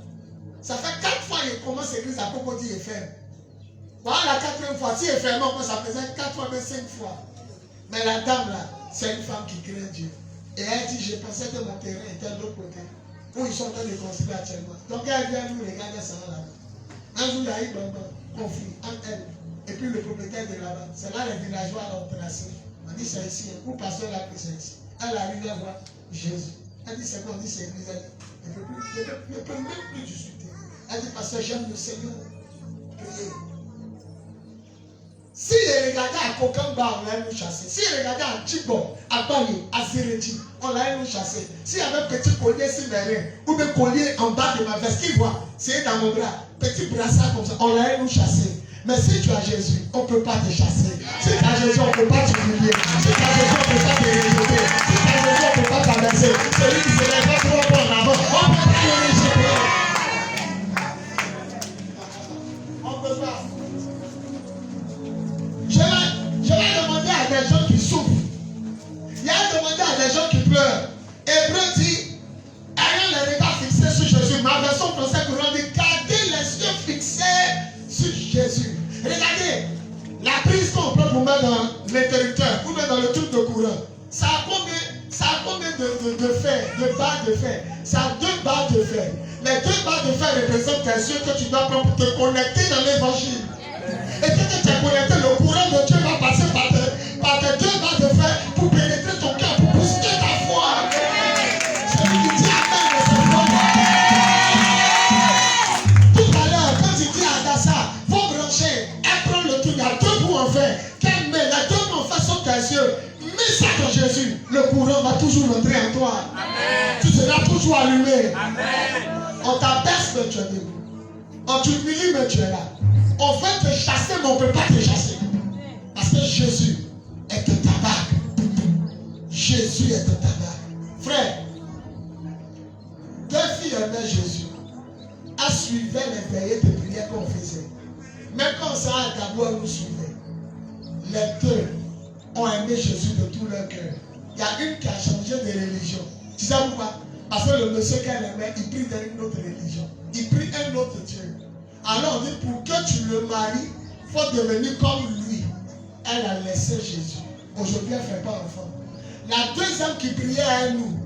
Ça fait 4 fois qu'il commence l'église à propos dit il est ferme. Voilà la 4e fois. Si il est fermé, ça faisait 4 fois, mais 5 fois. Mais la dame là, c'est une femme qui craint Dieu. Et elle dit, je pensais que mon terrain était de l'autre côté. Où ils sont en train de construire actuellement. Donc elle vient nous regarder ça là. Un jour, il y a eu un conflit entre elle et puis le propriétaire de là-bas. C'est là les villageois l'ont tracé. On dit c'est ici. Où pasteur l'a pris, c'est ici. Elle arrive à voir Jésus. Elle dit c'est quoi? On dit c'est l'église. Elle ne peut même plus discuter. Elle dit pasteur, j'aime le Seigneur. Priez. Si il regardait à Kokamba, on allait nous chasser. Si il regardait à Tchibon, à Bali, à Zéreti, on allait nous chasser. S'il y avait un petit collier sur mes reins, ou un collier en bas de ma veste, qu'il voit, c'est dans mon bras, petit brassard comme ça, on allait nous chasser. Mais si tu as Jésus, on ne peut pas te chasser. Si tu as Jésus, on ne peut pas t'humilier. Si tu as Jésus, on ne peut pas te rejeter. Si tu as Jésus, on ne peut pas t'abaisser. Celui qui se lève pas trop bon en avant, on ne peut pas le rejeter. On ne peut pas. Je vais demander à des gens qui souffrent. Il y a demandé à des gens qui pleurent. Hébreu dit, ayant les regards fixés sur Jésus. Ma version française courante dit, gardez les yeux fixés sur Jésus. Regardez, la prise qu'on peut vous mettre dans l'interrupteur, vous mettre dans le truc de courant. Ça a combien de fer, de barres de fer? Ça a 2 barres de fer. Les 2 barres de fer représentent tes yeux que tu dois prendre pour te connecter dans l'évangile. Et quand tu es connecté, le courant de Dieu va passer par tes 2 barres de fer pour pénétrer ton cœur, pour booster ta foi. Celui qui dit Amen, c'est fort. Tout à l'heure, quand il dit à Adassa, vos branchés, elle prend le truc, il y a 2 bouts en fer. Qu'elle met, les 2 bouts en fer sont tes yeux. Mets ça dans Jésus, le courant va toujours rentrer en toi.
Amen.
Tu seras toujours allumé.
Amen.
On t'abaisse, mais tu es debout. On t'humilie, mais tu es là. On veut te chasser, mais on ne peut pas te chasser. Parce que Jésus est un tabac. Jésus est un tabac. Frère, 2 filles aimaient Jésus. Elles suivaient les veillées de prière qu'on faisait. Même quand on s'en a d'abord, elles nous suivaient. Les 2 ont aimé Jésus de tout leur cœur. Il y a une qui a changé de religion. Tu sais pourquoi? Parce que le monsieur qu'elle aimait, il prie dans une autre religion. Il prie un autre Dieu. Alors on dit, pour que tu le maries, il faut devenir comme lui. Elle a laissé Jésus. Aujourd'hui, elle ne fait pas enfant. La deuxième qui priait à nous,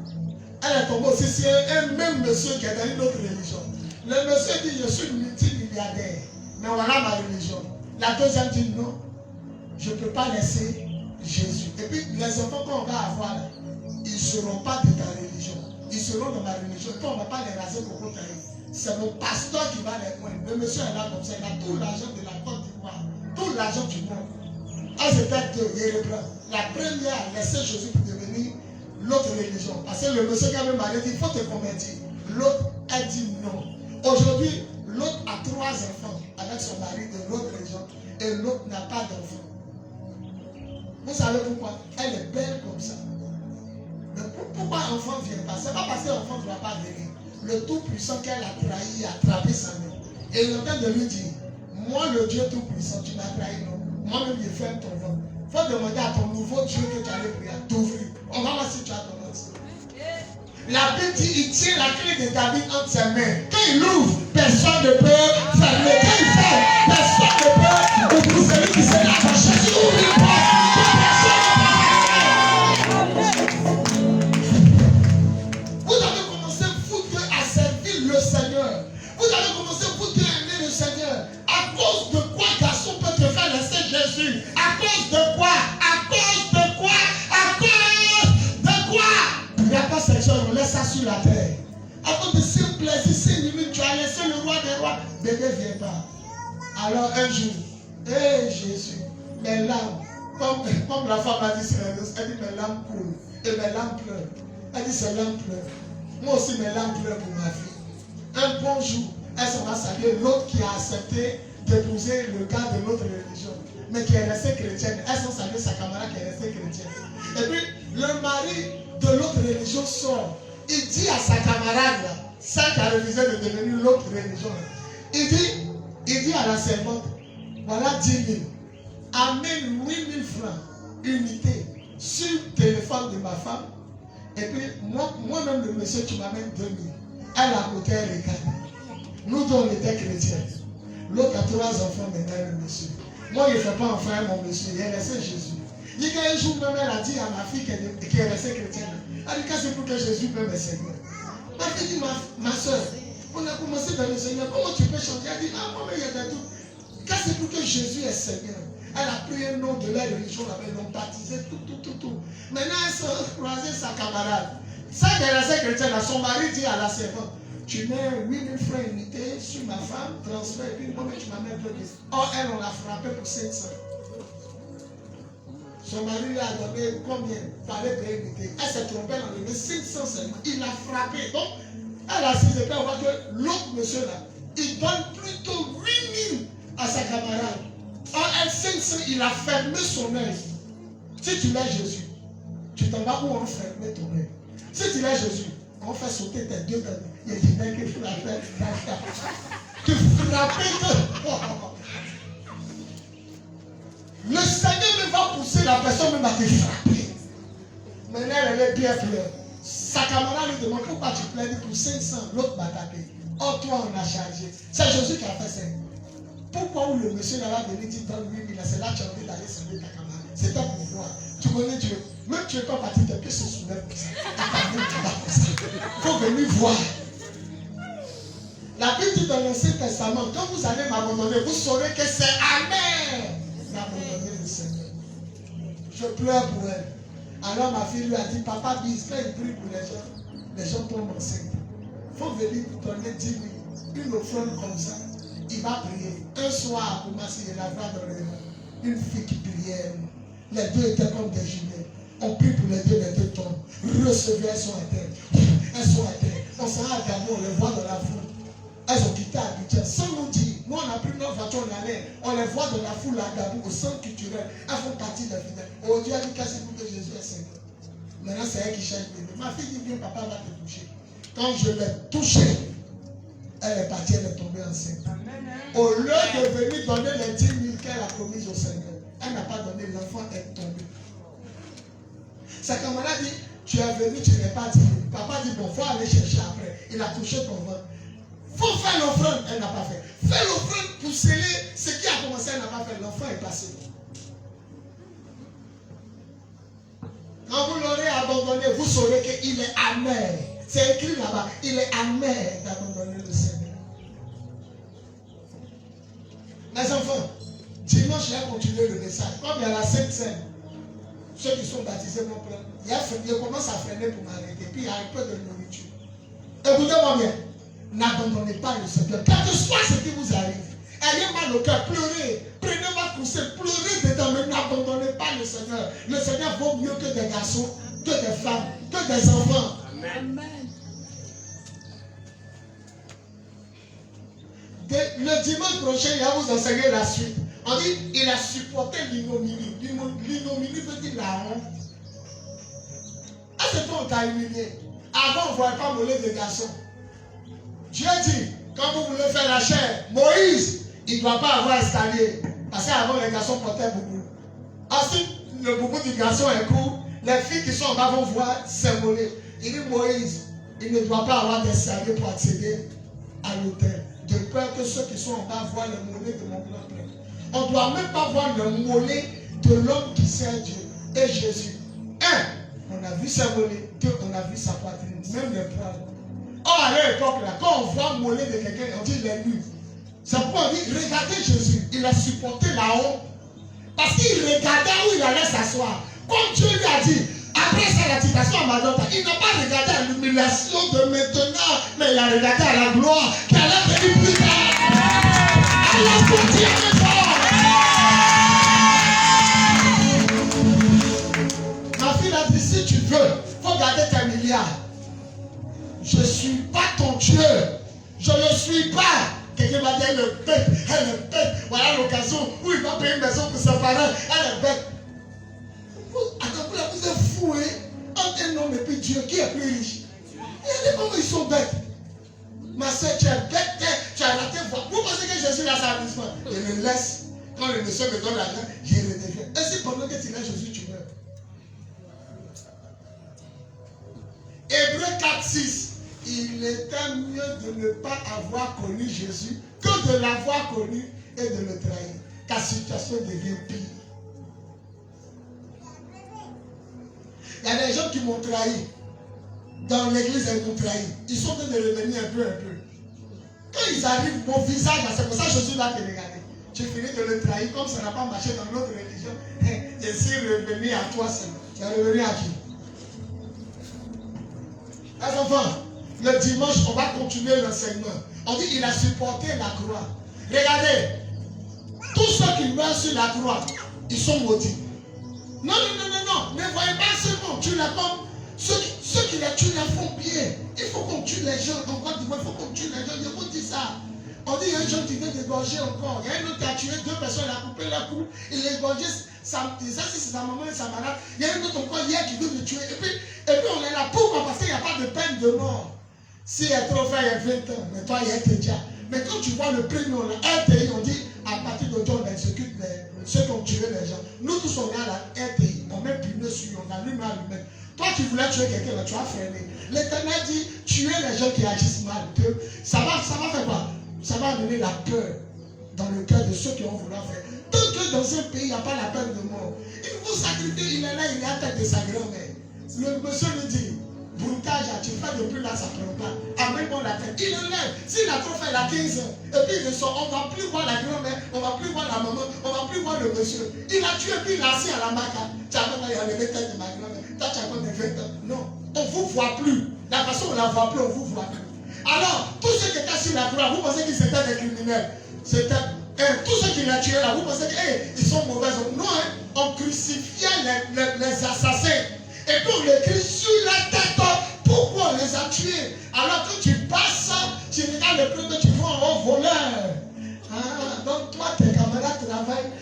elle est tombée aussi sur un même monsieur qui est dans une autre religion. Le monsieur dit, je suis multimilliardaire, mais voilà ma religion. La deuxième dit, non, je ne peux pas laisser Jésus. Et puis, les enfants qu'on va avoir, ils ne seront pas de ta religion. Ils seront dans ma religion. Et puis, on ne va pas les raser pour vous tailler. C'est mon pasteur qui va les pointer. Le monsieur est là comme ça. Il a tout l'argent de la Côte d'Ivoire. Tout l'argent du monde. Elles étaient 2. Il reprend. La première a laissé Jésus pour devenir l'autre religion. Parce que le monsieur qui avait marié dit, il faut te convertir. L'autre, elle dit non. Aujourd'hui, l'autre a 3 enfants avec son mari de l'autre religion. Et l'autre n'a pas d'enfants. Vous savez pourquoi? Elle est belle comme ça. Mais pourquoi l'enfant ne vient pas? Ce n'est pas parce que l'enfant ne doit pas venir. Le Tout-Puissant qu'elle a trahi a attrapé sa main. Et il est en train de lui dire, moi le Dieu Tout-Puissant, tu m'as trahi, non? Moi-même, je ferme ton ventre. Il faut demander à ton nouveau Dieu que tu allais prier d'ouvrir. On va voir si tu as ton answer. La Bible dit, il tient la clé de David entre ses mains. Quand il ouvre, personne ne peut fermer. Quand il ferme, personne ne peut ouvrir. Celui qui s'est attaché, il ouvre une porte. Vous avez commencé, vous deux, à servir le Seigneur. Vous avez commencé, vous deux, à aimer le Seigneur. À cause de quoi garçon peut te faire laisser Jésus? À cause de quoi? À cause de quoi? À cause de quoi? Il n'y a pas sexuel, on laisse ça sur la terre. À cause de ces plaisirs, ces limites, tu as laissé le roi des rois. Bébé, viens pas. Alors un jour, hé Jésus, mes larmes, comme la femme a dit sur les réseaux, elle dit mes larmes coulent et mes larmes pleurent. Elle dit ses larmes pleurent. Moi aussi mes larmes pleurent pour ma fille. Un bon jour, elle s'en va saluer l'autre qui a accepté d'épouser le gars de l'autre religion, mais qui est restée chrétienne. Elle s'en saluer sa camarade qui est restée chrétienne. Et puis le mari de l'autre religion sort. Il dit à sa camarade, là, celle qui a refusé de devenir l'autre religion, il dit à la servante, voilà 10 000. Amène 8 000 francs, unité, sur le téléphone de ma femme. Et puis, moi-même, le monsieur, tu m'amènes 2 000. Elle à côté, elle regarde. Nous deux, on était chrétiens. L'autre a 3 enfants, maintenant, le monsieur. Moi, je ne fais pas enfant à mon monsieur. Il est resté Jésus. Il y a un jour, même, elle a dit à ma fille qui est restée chrétienne. Elle dit que c'est pour que Jésus peut me Seigneur. Ma fille dit, ma soeur, on a commencé dans le Seigneur. Comment tu peux chanter? Elle dit, ah, moi, il y a des doutes. Quand c'est pour que Jésus est Seigneur. Elle a pris un nom de la religion, elle l'ont baptisé, tout. Maintenant, elle s'est croisée sa camarade. Ça, qui est restée chrétienne, son mari dit à la servante, tu mets 8 000 francs unités sur ma femme, transfert, et puis moi, tu m'amènes 2 000. Or, elle, on l'a frappé pour 500. Son mari lui a donné combien? Fallait payer unité. Elle s'est trompée, elle a donné 500 seulement. Il l'a frappé. Donc, elle a assise et puis on voit que l'autre monsieur là, il donne plutôt 8 000 à sa camarade. Or, elle, 500, il a fermé son œil. Si tu l'as Jésus, tu t'en vas où on ferme ton œil. Si tu l'as Jésus, on fait sauter tes 2 dents. Il y a des gens qui frappent. Tu frappes. Le Seigneur même va pousser la personne même à te frapper. Maintenant, elle est bien pleure. Sa camarade lui demande pourquoi tu plaides pour 500, l'autre m'a tapé. Oh, toi, on a chargé. C'est Jésus qui a fait ça. Pourquoi où le monsieur là va venir dire dans 8 000, c'est là que tu as envie d'aller sauver ta camarade. C'est ton pouvoir. Tu connais Dieu. Même tu es pas parti, tes pieds se soulèvent comme ça. Il faut venir voir. La Bible dit dans l'Ancien Testament, quand vous allez m'abandonner, vous saurez que c'est amer d'abandonner le Seigneur. Je pleure pour elle. Alors ma fille lui a dit, papa, bis, quand il prie pour les gens tombent enceintes. Il faut venir vous donner 10 000, une offrande comme ça. Il va prier. Un soir, pour moi, il a vu dans une fille qui priait. Les deux étaient comme des jumelles. On prie pour les deux tombent. Recevez, elles sont à terre. Elles sont à terre. On s'en va à Gabon, on les voit dans la foule. Elles ont quitté Abidjan sans nous dire. Nous, on a pris notre voiture, on les voit dans la foule à Gabon, au centre culturel. Elles font partie de la finale. Oh Dieu a dit qu'est-ce que Jésus est Seigneur. Maintenant, c'est elle qui cherche bébé. Ma fille dit, viens, papa va te toucher. Quand je l'ai touchée, elle est partie, elle est tombée enceinte. Au lieu de venir donner les 10 000 qu'elle a promis au Seigneur, elle n'a pas donné, l'enfant est tombé. C'est comme on a dit, tu es venu, tu n'es pas dit. Papa dit, bon, il faut aller chercher après. Il a touché ton ventre. Il faut faire l'offrande, elle n'a pas fait. Fais l'offrande pour sceller ce qui a commencé, elle n'a pas fait. L'enfant est passé. Quand vous l'aurez abandonné, vous saurez qu'il est amer. C'est écrit là-bas, il est amer d'abandonner le Seigneur. Mes enfants, dimanche, je vais continuer le message. Comme il y a la Sainte Seine, ceux qui sont baptisés vont prendre. Il commence à freiner pour m'arrêter. Puis il y a un peu de nourriture. Écoutez-moi bien. N'abandonnez pas le Seigneur. Quel que soit ce qui vous arrive, ayez mal au cœur, pleurez. Prenez votre conseil, pleurez dedans, mais n'abandonnez pas le Seigneur. Le Seigneur vaut mieux que des garçons, que des femmes, que des enfants.
Amen.
Le dimanche prochain, il va vous enseigner la suite. On dit, il a supporté l'ignominie. L'ignominie veut dire la honte. À ce temps, on t'a humilié. Avant, on ne voyait pas voler des garçons. Dieu dit, quand vous voulez faire la chair, Moïse, il ne doit pas avoir escalier. Parce qu'avant, les garçons portaient boubou. Ensuite, le boubou du garçon est court. Les filles qui sont en bas vont voir s'immoler. Il dit, Moïse, il ne doit pas avoir d'escalier pour accéder à l'autel. De peur que ceux qui sont en bas voient le mollet de mon grand père. On ne doit même pas voir le mollet de l'homme qui sert Dieu et Jésus. Un, on a vu sa mollet. Deux, on a vu sa poitrine. Même les poils. Or, à l'époque, là, quand on voit le mollet de quelqu'un, on dit il est nu. C'est pourquoi on dit, regardez Jésus. Il a supporté la honte. Parce qu'il regardait où il allait s'asseoir. Comme Dieu lui a dit, après sa ratification à Madonna, il n'a pas regardé à l'humiliation de maintenant, mais il a regardé à la gloire qui allait venir plus tard. Alors, continuez fort. Ma fille a dit, si tu veux, il faut garder tes milliards. Je ne suis pas ton Dieu. Je ne suis pas. Quelqu'un m'a dit, elle est bête, elle est bête. Voilà l'occasion où il va payer une maison pour ses parents. Elle est bête. Attends, vous êtes fous, hein? Entre un homme et puis Dieu, qui est plus riche? Regardez comment ils sont bêtes. Ma soeur, tu es bête, tu as raté. Vous pensez que Jésus a sa mission? Je le laisse. Quand le monsieur me donne l'argent, je le défie. Et si pendant que tu laisses Jésus, tu meurs? Hébreux 4:6. Il était mieux de ne pas avoir connu Jésus que de l'avoir connu et de le trahir. Ta situation devient pire. Il y a des gens qui m'ont trahi. Dans l'église, ils m'ont trahi. Ils sont en train de revenir un peu. Quand ils arrivent, mon visage, c'est pour ça que je suis là qui regarde. Tu finis de le trahir, comme ça n'a pas marché dans notre religion. Je suis revenu à toi seul. Tu es revenu à qui? Les enfants, le dimanche, on va continuer l'enseignement. On dit qu'il a supporté la croix. Regardez, tous ceux qui meurent sur la croix, ils sont maudits. Non. Ne voyez pas seulement, tu les comme ceux qui les tuent les font bien. Il faut qu'on tue les gens. Encore il faut qu'on tue les gens. Je vous dis ça. On dit il y a un jeune qui vient d'égorger encore. Il y a un autre qui a tué 2 personnes, il a coupé leur cou. Il a égorgé. Ça, c'est sa maman et sa malade. Il y a un autre encore hier qui veut le tuer. Et puis on est là. Pourquoi? Parce qu'il n'y a pas de peine de mort. Si il y a trop fait, il y a 20 ans. Mais toi, il y a déjà. Mais quand tu vois le prénom, RTI, on dit à partir d'aujourd'hui, on exécute ceux qui ont tué les gens. Nous tous, on est à la RTI. On met pneu sur, on allume à l'humain. Toi qui voulais tuer quelqu'un, tu as freiné. L'Éternel dit, tuer les gens qui agissent mal. Ça va faire quoi? Ça va amener la peur dans le cœur de ceux qui ont voulu faire. Tant que dans un pays, il n'y a pas la peine de mort. Il faut sacrifier, il est là, il est à tête de sa grand-mère. Le monsieur lui dit, broutage, tu fais depuis là, ça prend pas. Amène-moi la tête. Il enlève. S'il a trop fait, il a 15 ans. Et puis il sort, on ne va plus voir la grand-mère, on ne va plus voir la maman, on ne va plus voir le monsieur. Il a tué, puis il a assis à la maca. Tu as même enlevé la tête de ma grand-mère. Toi, tu as encore des 20 ans. Non, on ne vous voit plus. La façon on ne la voit plus, on ne vous voit plus. Alors, tous ceux qui étaient sur la croix, vous pensez qu'ils étaient des criminels. C'était tous ceux qui l'ont tué là, vous pensez qu'ils sont mauvais. Non, hein, on crucifiait les assassins. Et pour l'écrire sur la tête, pourquoi on les a tués? Alors que tu passes, tu regardes le premier, tu vois un voleur. Ah, donc toi, tes camarades travaillent.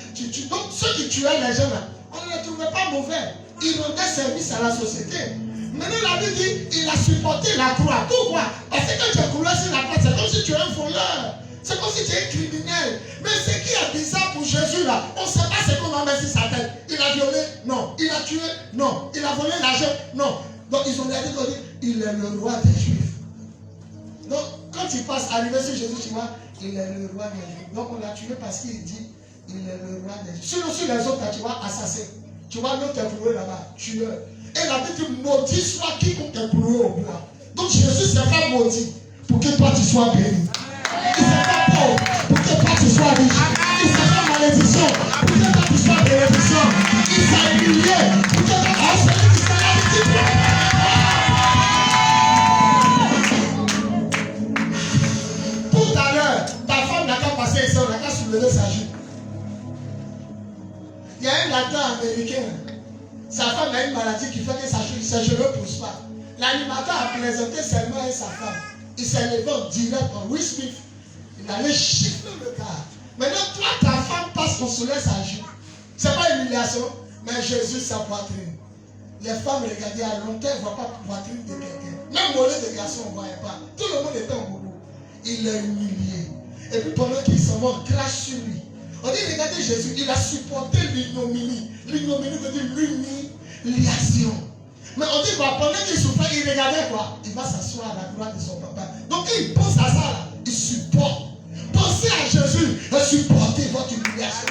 Donc ceux qui tuaient les gens là, on ne les trouvait pas mauvais. Ils rendaient service à la société. Maintenant, la Bible dit, il a supporté la croix. Pourquoi? Parce que quand tu es coulé sur la croix, c'est comme si tu es un voleur. C'est comme si tu es un criminel. Mais ce qui est bizarre pour Jésus là, on ne sait pas ce qu'on a mis sur sa tête. Il a violé? Non. Il a tué? Non. Il a volé l'argent? Non. Donc ils ont dit, il est le roi des Juifs. Donc quand il passe, arrivé sur Jésus, tu vois, il est le roi des Juifs. Donc on l'a tué parce qu'il dit, il est le roi des Juifs. Sinon sur les autres, tu vois, assassin. Tu vois, l'autre est cloué là-bas, tueur. Et la Bible dit, maudit soit quiconque est cloué au bois. Donc Jésus s'est pas maudit pour que toi tu sois béni. Il ne s'est pas pauvre pour que toi tu sois riche. Il s'est pas malédiction pour que toi tu sois bénéficiaire. Il s'est humilié pour que toi tu sois celui qui s'est la victime. Tout à l'heure, ta femme n'a qu'à passer ici, on n'a qu'à soulever sa jupe. Il y a un latin américain. Sa femme a une maladie qui fait que ses cheveux ne poussent pas. L'animateur a présenté seulement à sa femme. Il s'est levé en direct en Will Smith. Il allait chiffrer le gars. Maintenant, toi, ta femme passe ton soleil sa jupe. Ce n'est pas une humiliation, mais Jésus, sa poitrine. Les femmes regardaient à longtemps, elles ne voient pas la poitrine de quelqu'un. Même mollet de garçon, on ne voyait pas. Tout le monde était en boubou. Il est humilié. Et puis pendant qu'il s'en va, on crache sur lui. On dit, regardez Jésus, il a supporté l'ignominie. L'ignominie veut dire l'humiliation. Mais on dit, pendant qu'il souffrait, il regardait quoi? Il va s'asseoir à la gloire de son papa. Donc il pense à ça là, il supporte. Pensez à Jésus et supportez votre humiliation.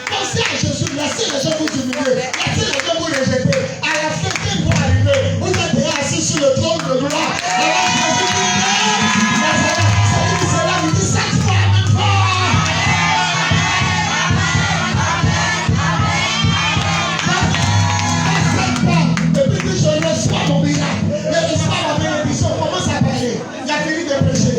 Pensez à Jésus, laissez les gens vous humilier, laissez les gens vous rejeter. À la fin, quand ils vont arriver, vous êtes déjà assis sur le trône de gloire. Alors Jésus dit, celui qui sera lui dit, cette femme est forte. Et puis dit, je reçois mon miracle, je reçois ma bénédiction. Commence à parler. Il a fini de prêcher.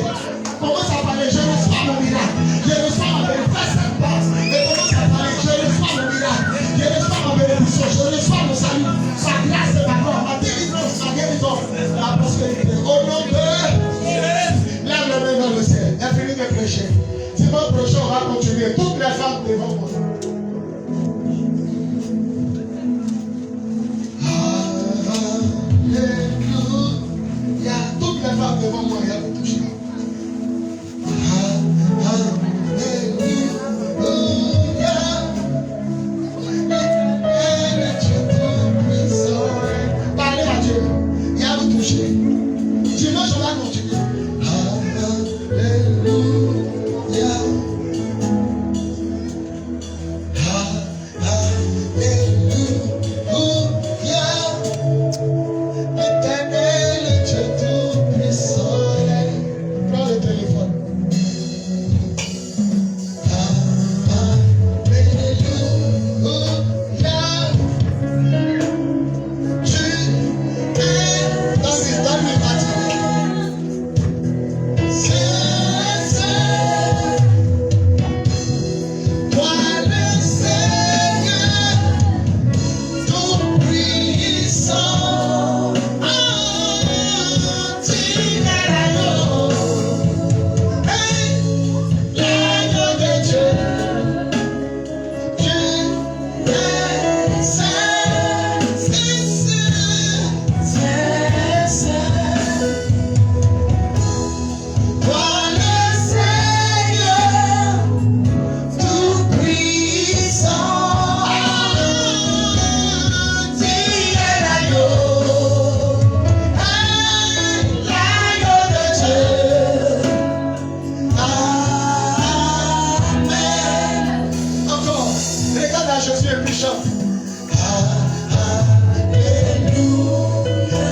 Commence à parler, je reçois mon miracle. Je reçois ma bénédiction. Fais cette passe. Et commence à parler, je reçois mon miracle. Je reçois ma bénédiction. Je reçois mon salut. Sa grâce est d'accord. Ma délivrance, ma guérison, ma prospérité. Au nom de Lève la main vers le ciel. Il a fini de prêcher. Dimanche prochain, on va continuer. Toutes les femmes devant moi. Alléluia. Toutes les femmes devant moi, il y a vous toucher. Parlez à Dieu. Il y a vous toucher. Dimanche, on va continuer. Alléluia.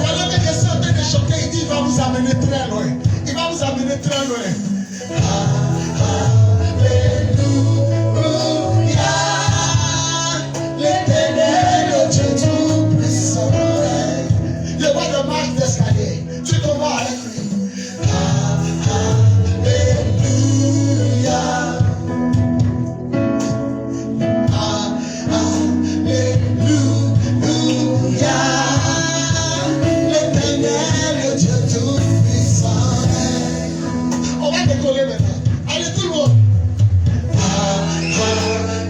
Pendant que je suis en train de vous amener très loin. Il va vous amener très loin. Alléluia. L'éternel, le Dieu tout-puissant. Le roi de marche d'escalier. Tu te vois avec lui. Alléluia. Alléluia. L'éternel, le Dieu tout-puissant. On va décoller maintenant. Allez tout le monde.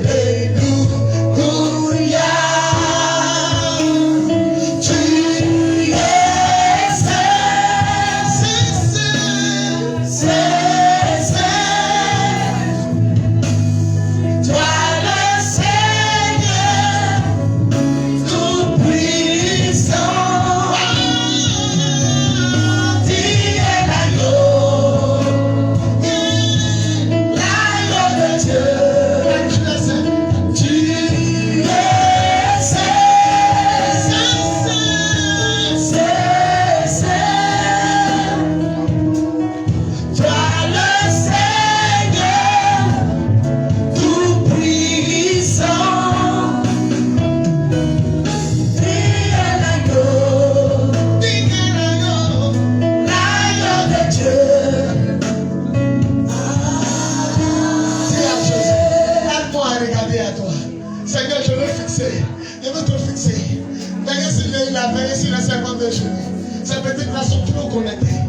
Alléluia. Tu es toi le Seigneur tout-puissant. Tu es l'agneau de Dieu. Tu es toi le Seigneur tout-puissant. Tu es l'agneau de Dieu. Aide-moi à regarder à toi. Seigneur, je veux fixer. Je veux te fixer. Veillez sur la veille sur les 52 jours. Ces petites là sont trop connectées.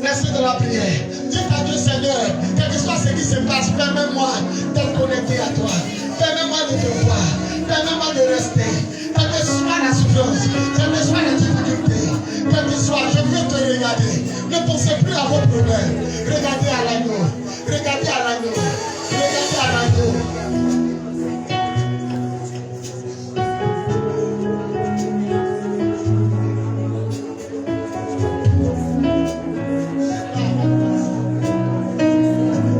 L'esprit de la prière. Dis à Dieu, Seigneur, quel que soit ce qui se passe, permets-moi d'être connecté à toi. Permets-moi de te voir. Permets-moi de rester. Quelle que soit la souffrance, quelle que soit la difficulté, quel que soit, je veux te regarder. Ne pensez plus à vos problèmes. Regardez à l'agneau. Regardez à l'agneau. Regardez à l'agneau.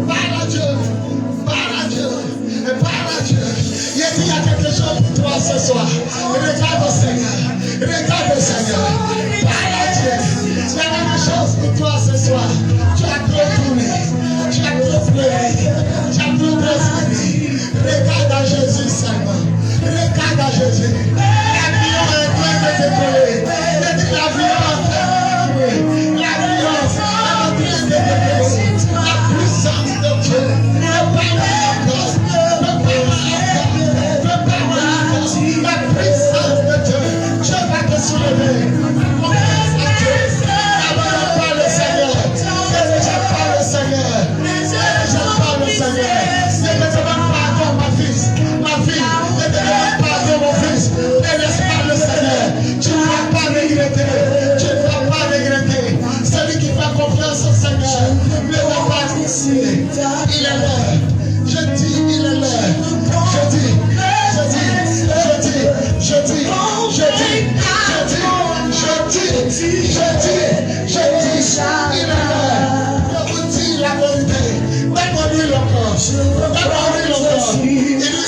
Parle à Dieu. Parle à Dieu. Parle à Dieu. Il y a quelque chose pour toi ce soir. Regarde au Seigneur. Regarde au Seigneur. Parle à Dieu. Il y a quelque chose pour toi ce soir. Tu as trop tourné. Tu as trop pleuré. Tu as trop respiré. Regarde à Jésus seulement. Regarde à Jésus. L'avion est en train de décoller. L'avion est en train de décoller. L'avion est en train de décoller. La puissance de Dieu. La puissance de Dieu. Dieu va te soulever. Confesse à Dieu. N'abandonne pas le Seigneur. Ne rejette pas le Seigneur. Ne rejette pas le Seigneur. Ne te demande pardon, ma fille. Ma fille, ne te demande pardon, mon fils. Ne laisse pas le Seigneur. Tu ne vas pas regretter. Tu ne vas pas regretter. Celui qui fait confiance au Seigneur ne va pas décider. Il est l'heure. Je dis, il est l'heure. Je dis, il est l'heure. Je vous dis la vérité. Demandez l'encore. Il est l'heure. Il est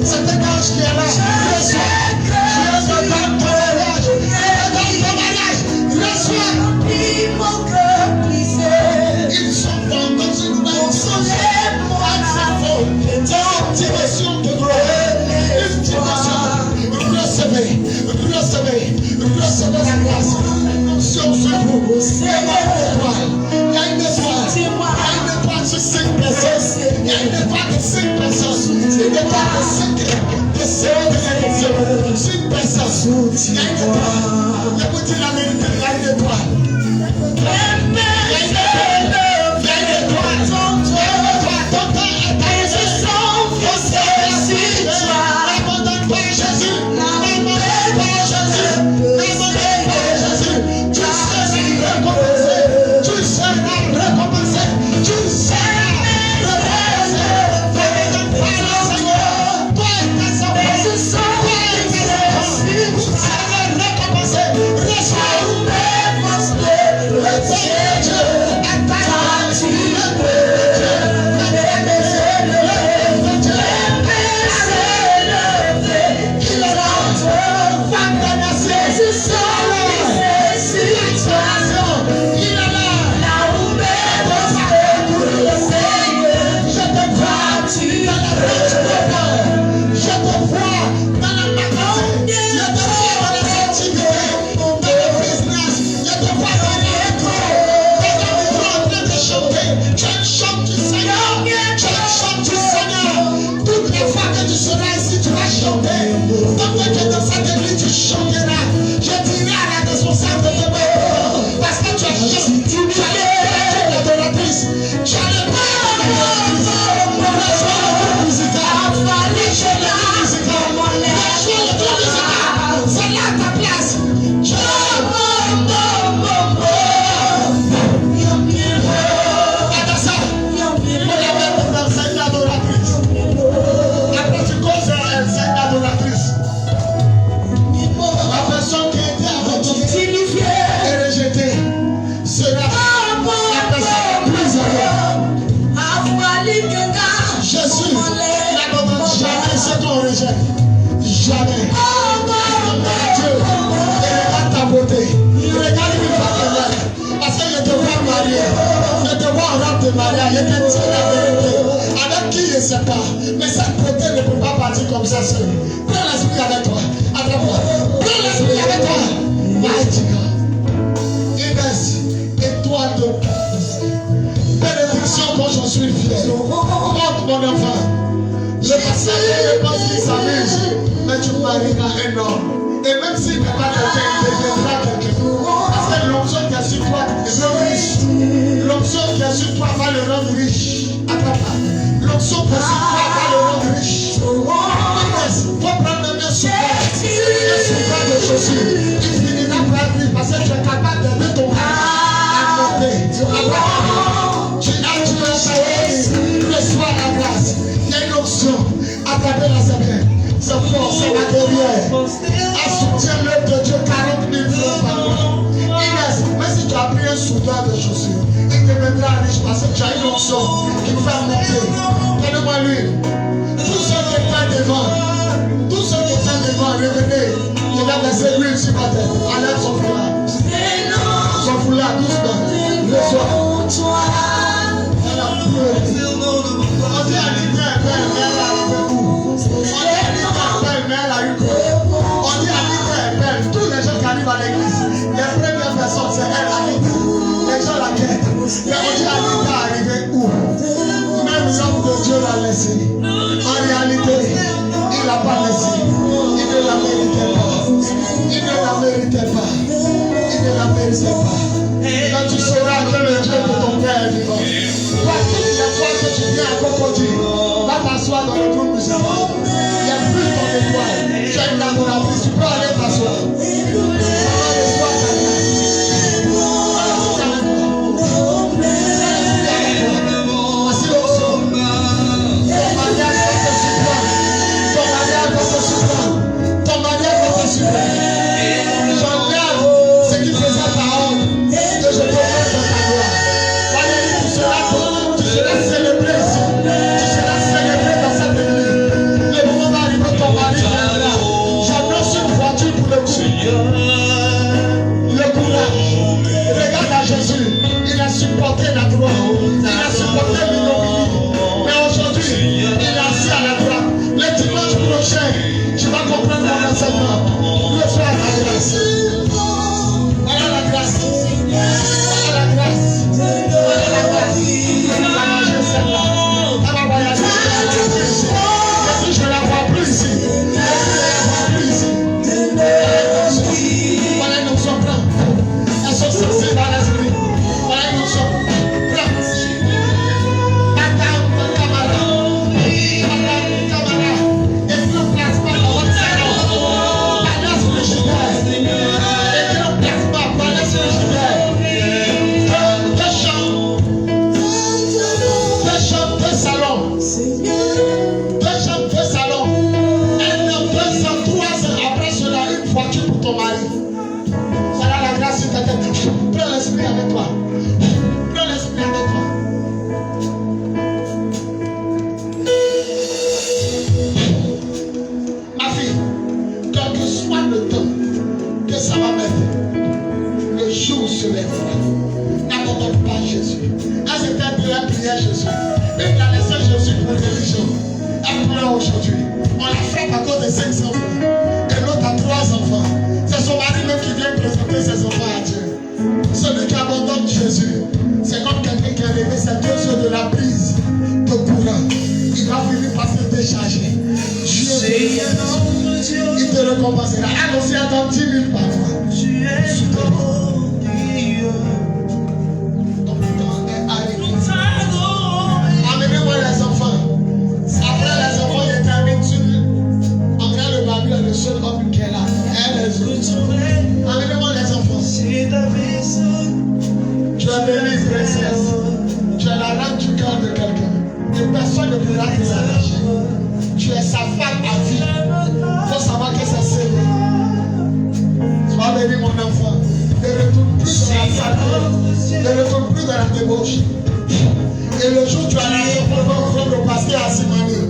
c'est un ange qui est là. Ils sont bons dans une nouvelle dimension de gloire. Une dimension. Recevez la grâce. Sur ce groupe, il y a une étoile sur 5 personnes. Il y a une étoile de 5 personnes. Une étoile de 5 personnes. Il y a une étoile. Je vous dis la vérité, il y a une étoile. fois que tu seras ici, tu vas chanter. Tant que tu es dans cette église, tu chanteras. Je dirai à la responsable de te mettre. Parce que tu as chanté. Tu as les l'adoratrice. Tu as le c'est là ta place. Attends ça. C'est une adoratrice. Après tu causes elle, c'est une adoratrice. La personne qui était avec toi et rejetée sera la personne plus Jésus n'abandonne jamais ceux qu'on rejette. Jamais. Dieu, et regarde ta beauté. Regarde une partenaire. Parce que je te vois marié. Je te vois en robe de mariage. Je te dis la vérité. Avec qui je ne sais pas. Mais cette beauté ne peut pas partir comme ça seul. Prends l'esprit avec toi. Attends-moi. Prends l'esprit avec toi. Mighty God. Inès, étoile de bénédiction dont j'en suis fier. Montre mon enfant. Le pasteur pense qu'il s'amuse, mais tu marieras un homme. Et même s'il n'est pas quelqu'un, il deviendra quelqu'un. Parce que l'onction qui est sur toi est riche. L'onction qui est sur toi va le rendre riche. Attends. L'onction qui est sur toi va le rendre riche. Il faut prendre le mien sur toi. Et sur toi de chaussures. Il finira par lui parce que tu es capable d'aider ton frère à monter. Tu reçois la grâce. Il y a une onction. Attendez la semaine. C'est fort, c'est la guerrière. Elle soutient l'œuvre de Dieu 40 000 francs par mois. Inès, même si tu as pris un soudeur de chaussures, il deviendra riche parce que tu as une onction qui vous fait monter. Donnez-moi l'huile. Tous ceux qui étaient devant, revenez. Je vais verser l'huile sur ma tête. Enlève son foulard. Son foulard, doucement. Reçois. Elle a pleuré. On dit à l'idée, elle a arrivé où? On dit à l'idée, mais elle a eu quoi? On dit à l'idée, tous les gens qui arrivent à l'église, les premières personnes, c'est elle à l'idée. Les gens la quittent. Mais on dit à l'idée, arrivé où? Même l'homme de Dieu l'a laissé. En réalité, il l'a pas laissé. Il ne la méritait pas. Il ne la méritait pas. Il ne la méritait pas. Quand tu sauras que le Dieu de ton père est vivant. Toutes les fois que tu viens à Cocody, va t'asseoir dans le groupe musical. Il y a plus ton étoile. Tu as une adoratrice, tu peux aller t'asseoir. Reçois ta grâce. Voici l'option. Ton mariage va te surprendre. Ton mariage va te surprendre. Ton mariage va te surprendre. J'enlève ce qui faisait ta honte. Que je te mette dans ta gloire. Tu seras célébré ici. Tu seras célébré dans cette église. Le moment va arriver, ton mari viendra. J'annonce une voiture pour le coup. Le courage. Regarde à Jésus. Il a supporté la droite. Il a supporté l'ignominie. Mais aujourd'hui, il est assis à la droite. Le dimanche prochain, tu vas comprendre mon enseignement. Reçois la grâce. Voilà la grâce. Voilà la grâce. Voilà la grâce. Elle va manger celle-là. Elle va voyager. Je ne la vois plus ici. Je ne la vois plus ici. Voilà une option. Prends. Elles sont sensibles dans l'esprit. Voilà une option. Prends. Madame camarade. Madame camarade. Et puis on ne place pas dans votre salon. Palace frigidaire. Et puis on ne place pas palace frigidaire. Deux salons. Deux chambres, deux salons. Un an, 2 ans, 3 ans. Après cela, une voiture pour ton mari. Voilà la grâce sur ta tête. Prends l'esprit avec toi. Prends l'esprit avec toi. Ma fille, quel que soit le temps que ça va mettre, le jour se lèvera. N'abandonne pas Jésus. Elle s'était prière Jésus. Elle a laissé Jésus pour une religion. Elle pleure aujourd'hui. On la frappe à cause de 5 enfants. Et l'autre a 3 enfants. C'est son mari même qui vient présenter ses enfants à Dieu. Celui qui abandonne Jésus, c'est comme quelqu'un qui a levé ses 2 yeux de la prise de courant. Il va finir par se déchirer. chargé. Dieu, il te récompensera. Annoncez à dans 10 000 par mois.
Tu es bon Dieu.
Ton temps est arrivé.
Nous t'adorons.
Amenez-moi les enfants. Après les enfants, il termine sur André le Babu est le seul homme qui est là. Et les autres. Amenez-moi les enfants.
C'est ta maison.
Tu es béni, princesse. Tu es la reine du cœur de quelqu'un. Et personne ne pourra te l'arracher. Tu es sa femme à vie. Il faut savoir que c'est serré. Sois béni, mon enfant. Ne retourne plus dans la saleté. Ne retourne plus dans la débauche. Et le jour où tu as la réponse de pasteur Assimani,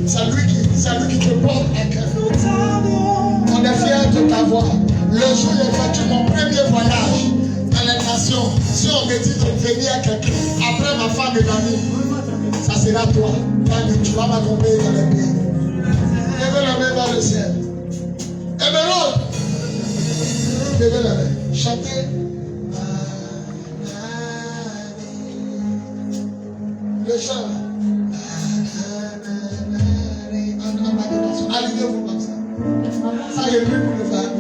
c'est lui qui te porte à cœur. On est fiers de t'avoir. Le jour où j'effectue mon premier voyage dans les nations, si on me dit de venir à quelqu'un, après ma femme et ma vie, ça sera toi. Tu vas m'accompagner dans les pays. Levez la main vers le ciel. Émeraude. Levez la main. Chantez. Le chant. Alignez-vous comme ça. Ça y est, plus pour le faire.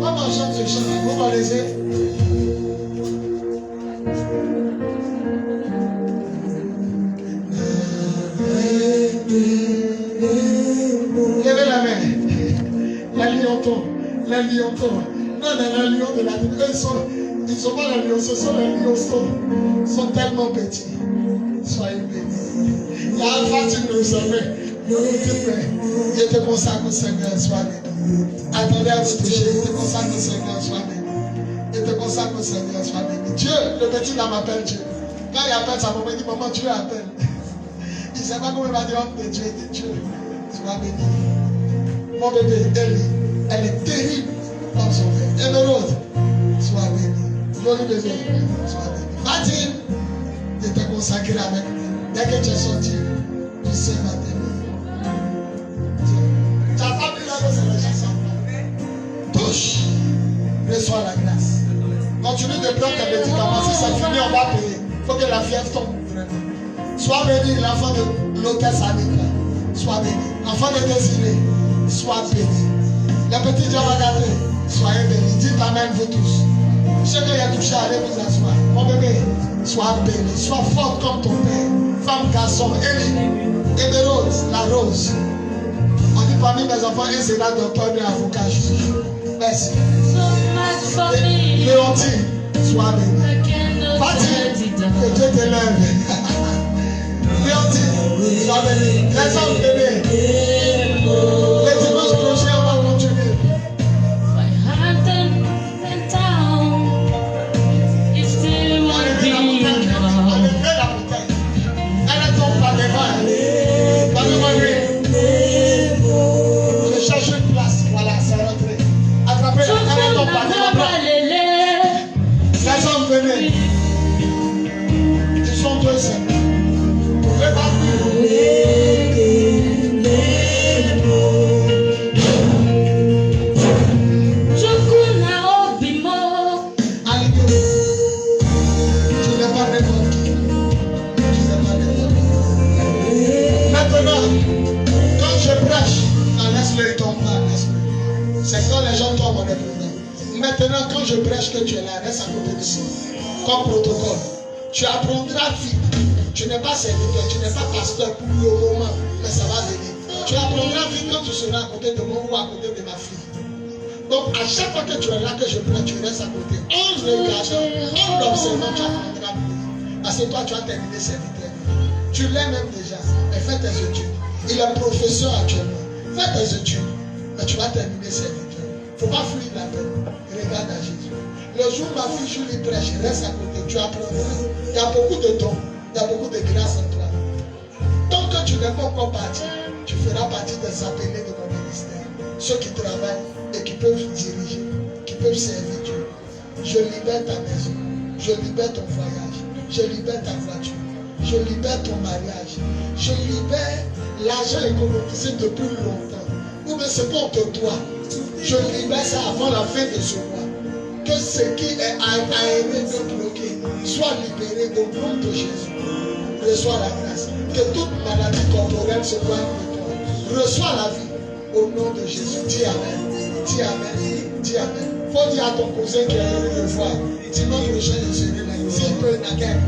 Comment on chante ce chant? Vous connaissez? Levez la main. La lion tombe. La lion tombe. Non, la lion de la Bible. Ils ne sont pas la lion, ce sont les lions. Ils sont tellement petits. Soyez bénis. Il y a un Fatim le sommet. Je te consacre au Seigneur, sois béni. Attendez à vous toucher. Je te consacre au Seigneur, sois béni. Je te consacre au Seigneur, sois béni. Dieu, le petit là m'appelle Dieu. Quand il appelle sa maman, il dit maman, Dieu appelle. Il ne sait pas comment il va dire homme de Dieu. Il dit Dieu, sois béni. Mon bébé, elle est terrible comme son père. Émeraude, sois béni. Joli bébé, sois béni. Fatim, je te consacre avec lui. Dès que tu es sorti, tu sais ma tête. Ta famille là, c'est les gens sans. Touche, reçois la grâce. Continue de prendre tes médicaments. Si c'est fini, on va payer. Il faut que la fièvre tombe vraiment. Sois béni, l'enfant de l'hôtesse Annika. Sois béni. L'enfant de Désiré, sois béni. Les petits diamants, soyez bénis. Dites amen, vous tous. Ceux qui ont touché, allez vous asseoir. Mon bébé, sois béni. Sois forte comme ton père. Femme, garçon, Élie, Émeraude, la rose. On dit parmi mes enfants, un sénat docteur et avocat juge. Merci. Léontine, sois béni. Fatim, que Dieu te lève. Léontine, sois béni. Les hommes bénis. Les dimanches prochains, on va continuer. Je cherche une place. Voilà, c'est rentré. Attrapez la caméra, ton panier. Les hommes venez. Ils sont deux seuls. Maintenant, quand je prêche, laisse-le, il tombe pas, laisse-le. C'est quand les gens tombent, on est présent. Maintenant, quand je prêche que tu es là, reste à côté de moi. Comme protocole. Tu apprendras vite. Tu n'es pas serviteur, tu n'es pas pasteur pour le moment, mais ça va venir. Tu apprendras vite quand tu seras à côté de moi ou à côté de ma fille. Donc, à chaque fois que tu es là, que je prêche, tu restes à côté. En regardant, en l'observant, tu apprendras plus. Parce que toi, tu as terminé serviteur. Tu l'es même déjà, mais fais tes études. Il est professeur actuellement. Fais tes études, mais tu vas terminer serviteur. Il ne faut pas fuir la peine. Regarde à Jésus. Le jour où ma fille Julie prêche, reste à côté, tu apprendras. Il y a beaucoup de dons, il y a beaucoup de grâce en toi. Tant que tu n'es pas encore parti, tu feras partie des appelés de mon ministère. Ceux qui travaillent et qui peuvent diriger, qui peuvent servir Dieu. Je libère ta maison, je libère ton voyage, je libère ta voiture. Je libère ton mariage. Je libère l'argent économisé depuis longtemps. Ou bien ce qu'on te doit. Je libère ça avant la fin de ce mois. Que ce qui est aéré de bloqué soit libéré au nom de Jésus. Reçois la grâce. Que toute maladie prenne ce point de toi. Reçois la vie au nom de Jésus. Dis Amen. Dis Amen. Dis Amen. Faut dire à ton cousin qui est venu le voir. Dis non, je cherche de celui-là. S'il peut, il n'a qu'à être là.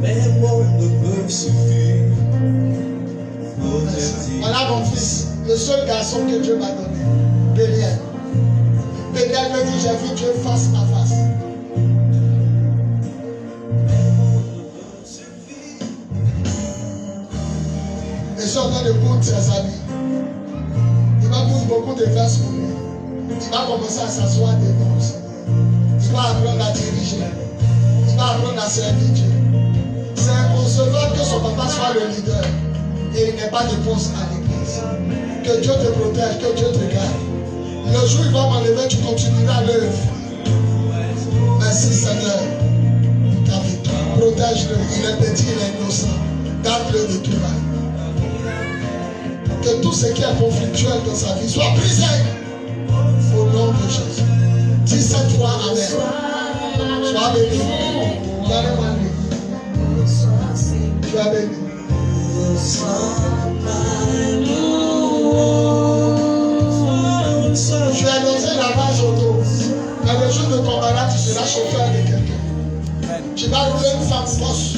Mes mots ne peuvent suffire.
Voilà mon fils, le seul garçon que Dieu m'a donné. Bélial. Bélial me dit, j'ai vu Dieu face à face. Et sortant de compte ses amis. Il va poser beaucoup de verses pour lui. Il va commencer à s'asseoir devant le Seigneur. Il va apprendre à diriger. Il va apprendre à servir Dieu. C'est inconcevable que son papa soit le leader et il n'ait pas de poste à l'église. Que Dieu te protège, que Dieu te garde. Le jour où il va m'enlever, tu continueras à l'œuvre. Merci Seigneur. Protège-le. Il est petit, il est innocent. Garde-le de tout mal. Que tout ce qui est conflictuel dans sa vie soit brisé. Au nom de Jésus. Dis cette fois Amen. Sois béni. Donne-moi lui. Tu as béni. Tu as logé la base auto. Mais le jour de ton malade, tu seras chauffeur de quelqu'un. Tu vas rouler une femme force.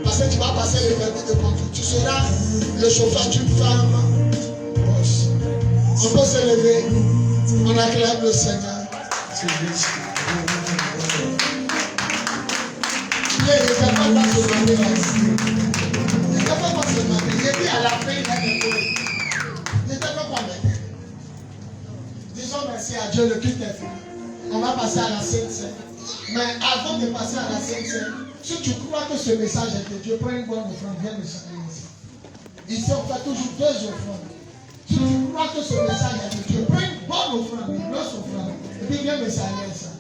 Parce que tu vas passer les permis de conduite. Tu seras le chauffeur d'une femme force. On peut se lever. On acclame le Seigneur. Il n'était pas dans ce matin. Il n'était pas dans ce matin. Il était à la fin, il a des poètes. Il n'était pas comme elle. Disons merci à Dieu, le culte est fini. On va passer à la Sainte Seine. Mais avant de passer à la Sainte Seine, si tu crois que ce message est de Dieu, prends une bonne offrande, viens me saluer ici. Ici, on fait toujours 2 offrandes. Si tu crois que ce message est de Dieu, prends une bonne offrande, une grosse offrande, et puis viens me saluer ça.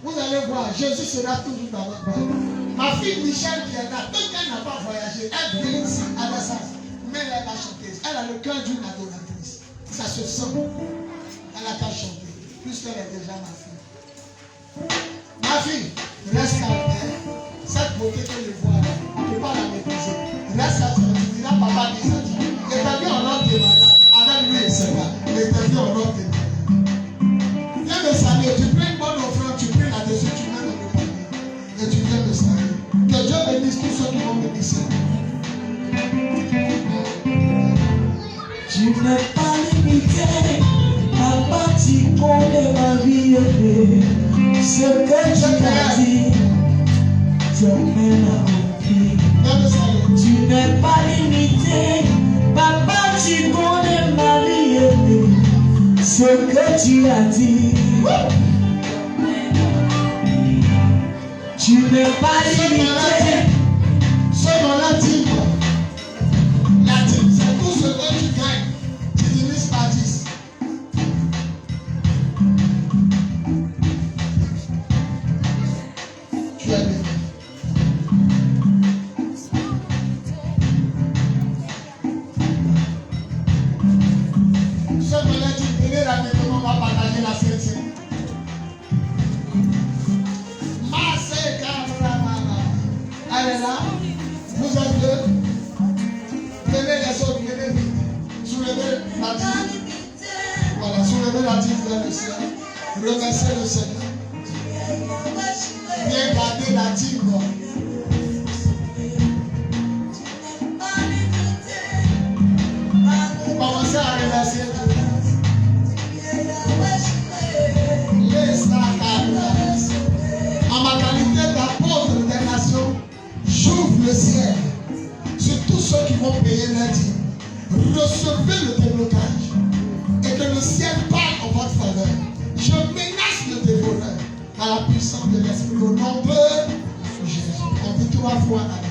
Vous allez voir, Jésus sera toujours dans votre bas. Ma fille Michel qui est là, même qu'elle n'a pas voyagé, elle vient ici à la salle, mais elle est la chanteuse. Elle a le cœur d'une adoratrice. Ça se sent. Elle a qu'à chanter, puisqu'elle est déjà ma fille. Ma fille, reste calme. Cette beauté que je vois, on ne peut pas la mépriser. Reste calme, tu diras papa qui s'est dit. L'établi en ordre de malade, avec lui et Seigneur. L'établi en ordre de malade. Viens me saluer, tu prends une bonne offrande, tu pries là-dessus, tu mets dans le panier. Et tu viens me saluer. Que Dieu bénisse tous ceux qui vont me bénir.
Tu n'es pas limité, papa, tu connais ma vie. Ce que tu as dit, tu m'as accompli. Tu n'es pas limité, papa, tu connais ma vie. Ce que tu as dit, tu n'es pas limité.
Selon la dîme, c'est tout ce que tu gagnes. Tu divises par 10. Tu es béni. Selon la dîme, venez là maintenant, on va partager la Sainte Seine. Elle est là. Vous êtes deux. Venez les autres, venez vite. Soulevez la dîme. Voilà, soulevez la dîme vers le ciel. Remerciez le Seigneur. Viens garder la dîme. Commencez à remercier Dieu. En ma qualité d'apôtre des nations, j'ouvre le ciel sur tous ceux qui vont payer leur dîme. Recevez le déblocage et que le ciel parle en votre faveur. Je menace le dévoreur à la puissance de l'Esprit au nom de Jésus. On dit 3 fois Amen.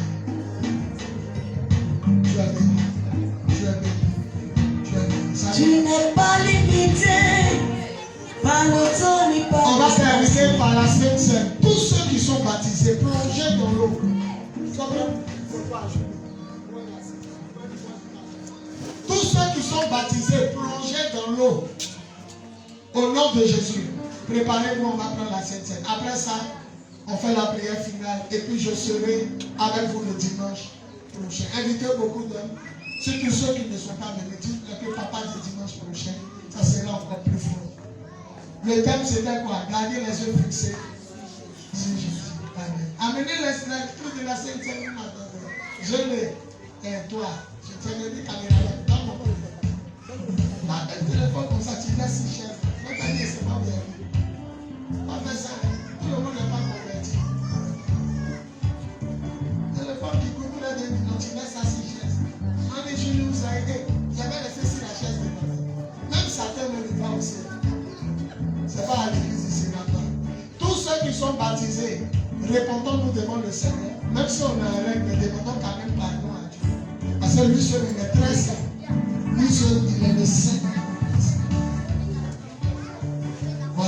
Tu es béni. Tu es béni. Tu es béni.
Tu n'es pas limité par le temps ni par
on va terminer par la Sainte Seine. Tous ceux qui sont baptisés, plongés dans l'eau. Tous ceux qui sont baptisés, plongés dans l'eau. Au nom de Jésus. Préparez-vous, on va prendre la Sainte Seine. Après ça, On fait la prière finale et puis je serai avec vous le dimanche prochain. Invitez beaucoup d'hommes. Surtout ceux qui ne sont pas venus, dites que papa dit dimanche prochain, ça sera encore plus fort. Le thème c'était quoi? Garder les yeux fixés sur Jésus. Amen. Amenez les trucs de la Sainte Seine. Je l'ai. Et toi, je te le dis caméra dans mon téléphone. Un téléphone comme ça, tu laisses si cher. Notre année, c'est pas bien. On fait ça. Tout le monde n'est pas converti. Téléphone qui coûte près de 1 million, tu laisses ça si cher. On est chez nous, vous avez aidé. J'avais laissé sur la chaise de papa. Même Satan me le voit aussi. C'est pas à l'église ici maintenant. Tous ceux qui sont baptisés, répondons-nous devant le Seigneur. Même si on est en règle, demandons quand même pardon à Dieu. Parce que lui seul, il est très saint. Lui seul, il est le saint. Wow.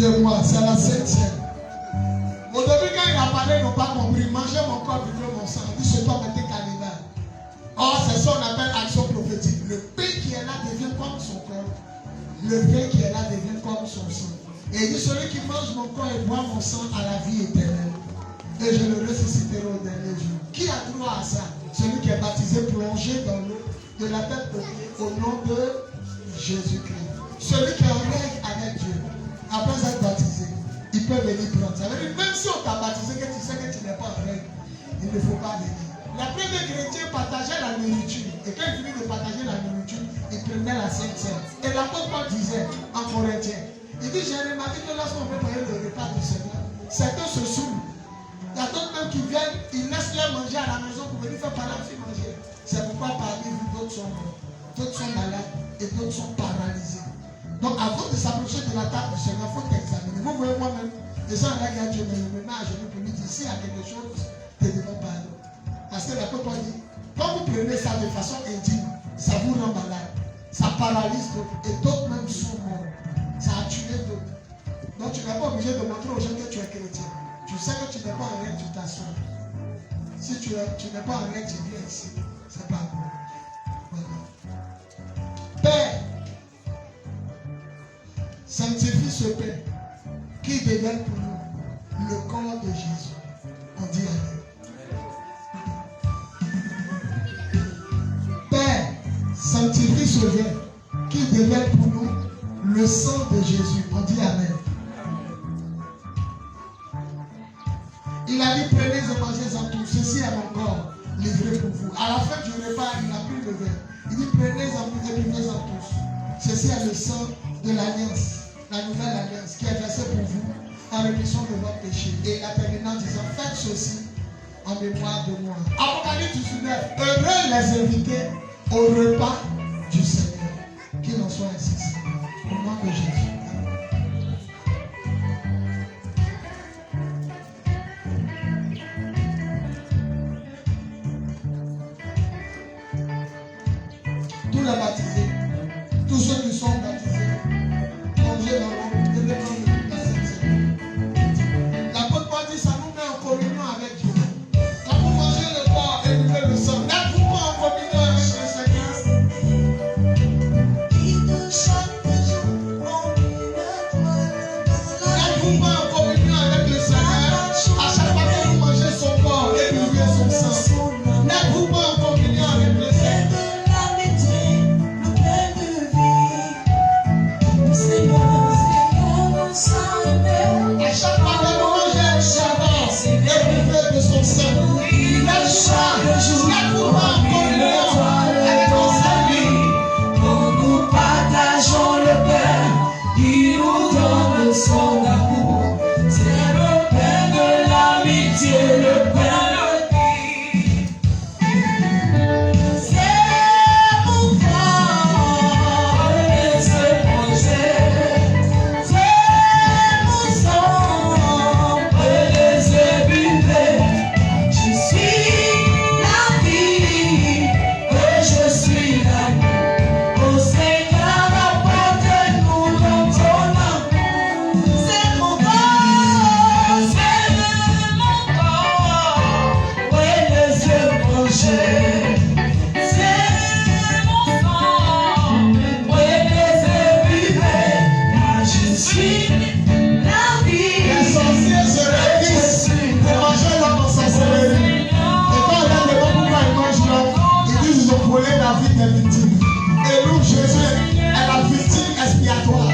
de moi, c'est la septième. Au début, quand il a parlé, ils n'ont pas compris. Manger mon corps, vivre mon sang. Il se doit mettre cannibale. Or, c'est ça qu'on appelle action prophétique. Le pain qui est là devient comme son corps. Le pain qui est là devient comme son sang. Et il dit, celui qui mange mon corps et boit mon sang a la vie éternelle. Et je le ressusciterai au dernier jour. Qui a droit à ça? Celui qui est baptisé, plongé dans l'eau, de la tête aux pieds, au nom de Jésus-Christ. Celui qui est en règle avec Dieu, après être baptisé, il peut venir prendre. Ça veut dire, même si on t'a baptisé, que tu sais que tu n'es pas en règle, il ne faut pas venir. La première chrétien partageait la nourriture. Et quand il finit de partager la nourriture, il prenait la Sainte Seine. Et l'apôtre Paul disait en Corinthiens, il dit, j'ai remarqué que lorsqu'on peut prendre le repas du Seigneur, certains se saoulent. Il y a d'autres même qui viennent, ils laissent leur manger à la maison pour venir faire par exemple manger. C'est pourquoi parmi vous, d'autres sont malades et d'autres sont paralysés. Donc avant de s'approcher de la table du Seigneur, il faut t'examiner. Vous voyez moi-même, les gens regardent Dieu, mais me met à genoux pour lui dire, s'il y a quelque chose, te demande pardon. Parce que l'apôtre Paul dit, quand vous prenez ça de façon indigne, ça vous rend malade. Ça paralyse d'autres et d'autres même sont morts. Ça a tué d'autres. Donc tu n'es pas obligé de montrer aux gens que tu es chrétien. Tu sais que tu n'es pas en règle, tu t'assois. Si tu n'es pas en règle, tu viens ici. C'est pas bon. Voilà. Père, sanctifie ce pain qui devient pour nous le corps de Jésus. On dit Amen. Père, sanctifie ce vin qui devient pour nous le sang de Jésus. On dit Amen. Il a dit, prenez et mangez-en tous. Ceci est mon corps livré pour vous. À la fin du repas, il a pris le vin. Il dit, prenez-en tous et buvez-en tous. Ceci est le sang de l'alliance, la nouvelle alliance, qui est versée pour vous en rémission de votre péché. Et il a terminé en disant, faites ceci en mémoire de moi. Apocalypse 19. Heureux les invités au repas du Seigneur. Qu'il en soit ainsi. Au nom de Jésus. Tous les baptisés, tous ceux qui sont baptisés, plongés dans l'eau, devez prendre la Sainte Seine. L'apôtre Paul dit, ça nous met en communion avec Dieu. Quand vous mangez le corps et buvez le sang, n'êtes-vous pas en communion avec le Seigneur? N'êtes-vous pas en communion avec le Seigneur? À chaque fois que vous mangez son corps et buvez son sang, n'êtes-vous pas en communion avec le Seigneur? À chaque fois que vous mangez son corps et buvez de son sang, n'êtes-vous pas en communion avec le Seigneur?
Quand nous partageons le pain, il nous donne son amour. C'est le pain de l'amitié, le pain de vie. C'est mon corps, laissez manger. C'est mon sang, laissez buvez. Je suis la vie et je suis l'amour. Au Seigneur, apporte-nous dans ton amour. C'est mon corps, oui, laissez manger. C'est mon sang, oui, laissez buvez. Moi je suis la vie.
Les sorciers se réunissent pour manger l'homme en sorcellerie. Et quand on leur demande pourquoi ils mangent l'homme, ils disent qu'ils ont volé la vie des victimes. Et nous, Jésus est la victime expiatoire.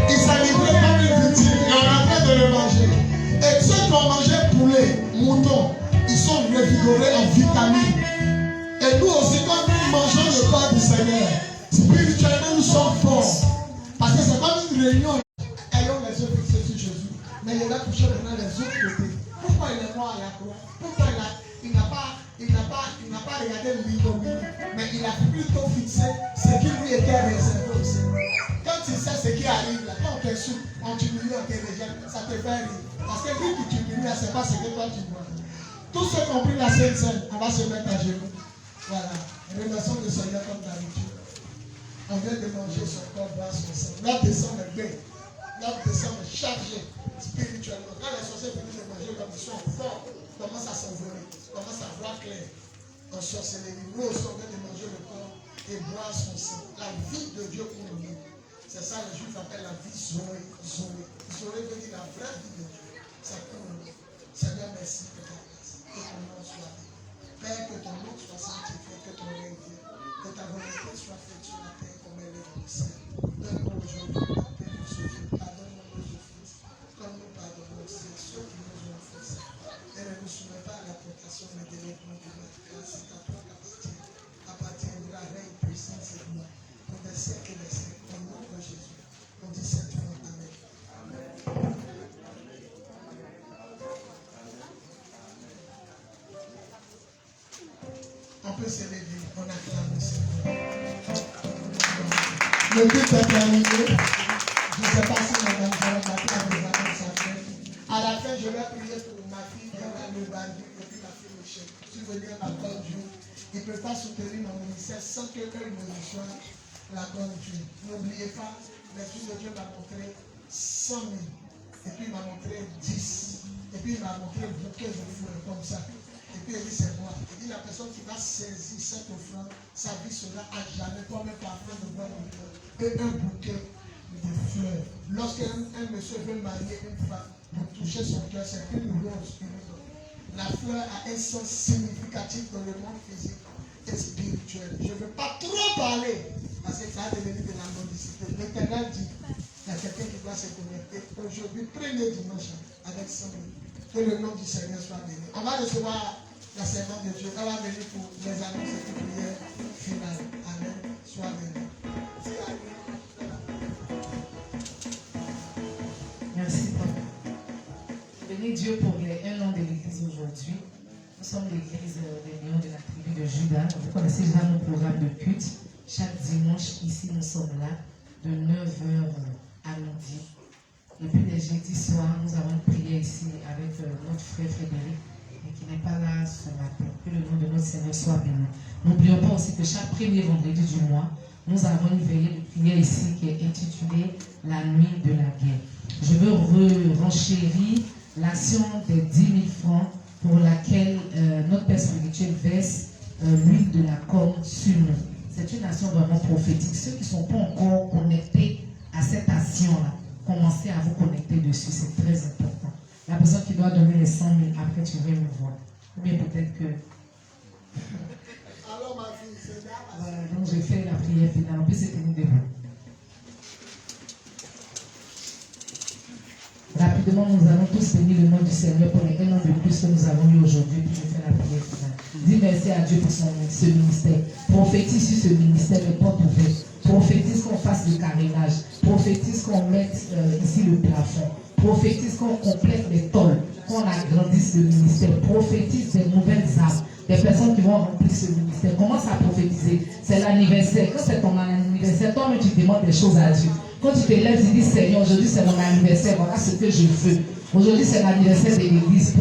Il s'est livré comme une victime et on est en train de le manger. Et ceux qui ont mangé poulet, mouton, ils sont revigorés en vitamines. Et nous aussi, quand nous mangeons le corps du Seigneur, spirituellement nous sommes forts. Parce que c'est comme une réunion. Ayons les yeux fixés sur Jésus. Mais il a touché maintenant les autres côtés. Pourquoi il est mort à la croix? Pourquoi il n'a pas regardé l'ignominie, mais il a plutôt fixé ce qui lui était réservé aussi. Quand tu sais ce qui arrive là, quand on t'insulte, on t'humilie, on te rejette, ça te fait rire. Parce que lui qui t'humilie, ce n'est pas ce que toi tu vois. Tous ceux qui ont pris la Sainte Seine, on va se mettre à genoux. Voilà. Remercions le Seigneur comme d'habitude. On vient de manger son corps, boire son sang. Notre descend est belle. Notre descend est chargé spirituellement. Quand les sorciers viennent de manger comme ils sont forts, commencent à s'envoler, commencent à voir clair en sorcellerie. Nous aussi, on vient de manger le corps et boire son sang. La vie de Dieu pour nous. C'est ça les Juifs appellent la vie Zoé. Zoé veut dire la vraie vie de Dieu. C'est pour nous. Seigneur, merci pour ta grâce. Que ton nom soit béni. Père, que ton nom soit sanctifié, que ton règne vienne. Que ta volonté soit faite sur la terre comme elle est dans le ciel. Donne-nous aujourd'hui la paix pour ce Dieu. Pardonne-nous nos offenses. Comme nous pardonnons aussi ceux qui nous ont offensés. Et ne nous soumets pas à la tentation, mais délivre-nous du mal. Car c'est à toi qu'appartiendra règne, puissance et gloire. Pour des siècles et des siècles. Au nom de Jésus. On dit simplement Amen. On peut se lever, on acclame le Seigneur. Le culte est terminé. Je ne sais pas si Mme Jeanne m'acclame les amis sacrés. À la fin, je vais prier pour ma fille qui a le bandit et puis ma fille Michel. Si vous voulez l'accord Dieu, il ne peut pas soutenir mon ministère sans que eux me reçoivent l'accord Dieu. N'oubliez pas, l'Esprit de Dieu m'a montré 100 000. Et puis il m'a montré 10. Et puis il m'a montré un bouquet de fleurs comme ça. Et puis il dit c'est moi. Il dit la personne qui va saisir cette offrande, sa vie sera à jamais comme un parfum de bois de fleurs. Et un bouquet de fleurs. Lorsqu'un monsieur veut marier une femme, pour toucher son cœur, c'est une rose qui nous donne. La fleur a un sens significatif dans le monde physique et spirituel. Je ne veux pas trop parler parce que ça a devenu de la mendicité. L'Éternel dit, il y a quelqu'un qui doit se connecter aujourd'hui, premier dimanche, avec 100 000. Que le nom du Seigneur soit béni. On va recevoir la servante de Dieu. Elle va venir pour les annonces et les prières finales. Amen. Sois béni.
Merci, Papa. Bénis Dieu pour les 1 an de l'église aujourd'hui. Nous sommes l'église des Lions de la tribu de Juda. Vous connaissez déjà nos programmes de culte. Chaque dimanche, ici, nous sommes là de 9h à midi. Et puis les jeudis soirs, nous avons prié ici avec notre frère Frédéric, mais qui n'est pas là ce matin. Que le nom de notre Seigneur soit béni. N'oublions pas aussi que chaque premier vendredi du mois, nous avons une veillée de prière ici qui est intitulée La nuit de la guerre. Je veux renchérir l'action des 10 000 francs pour laquelle notre Père spirituel verse l'huile de la corne sur nous. C'est une action vraiment prophétique. Ceux qui ne sont pas encore connectés à cette action-là, commencez à vous connecter dessus, c'est très important. La personne qui doit donner les 100 000, après tu viens me voir. Ou bien peut-être que...
Alors ma fille, c'est là.
Voilà, donc j'ai fait la prière finale. On peut se tenir debout. Rapidement, nous allons tous bénir le nom du Seigneur pour les 1 an de plus que nous avons eu aujourd'hui, puis je fais la prière finale. Dis merci à Dieu pour ce ministère. Prophétise sur ce ministère, les portes ouvertes. Prophétise qu'on fasse le carénage. Prophétise qu'on mette ici le plafond. Prophétise qu'on complète les tôles, qu'on agrandisse le ministère. Prophétise des nouvelles âmes, des personnes qui vont remplir ce ministère. Commence à prophétiser. C'est l'anniversaire. Quand c'est ton anniversaire, toi-même tu demandes des choses à Dieu. Quand tu te lèves, tu dis Seigneur, aujourd'hui c'est mon anniversaire, voilà ce que je veux. Aujourd'hui c'est l'anniversaire de l'église.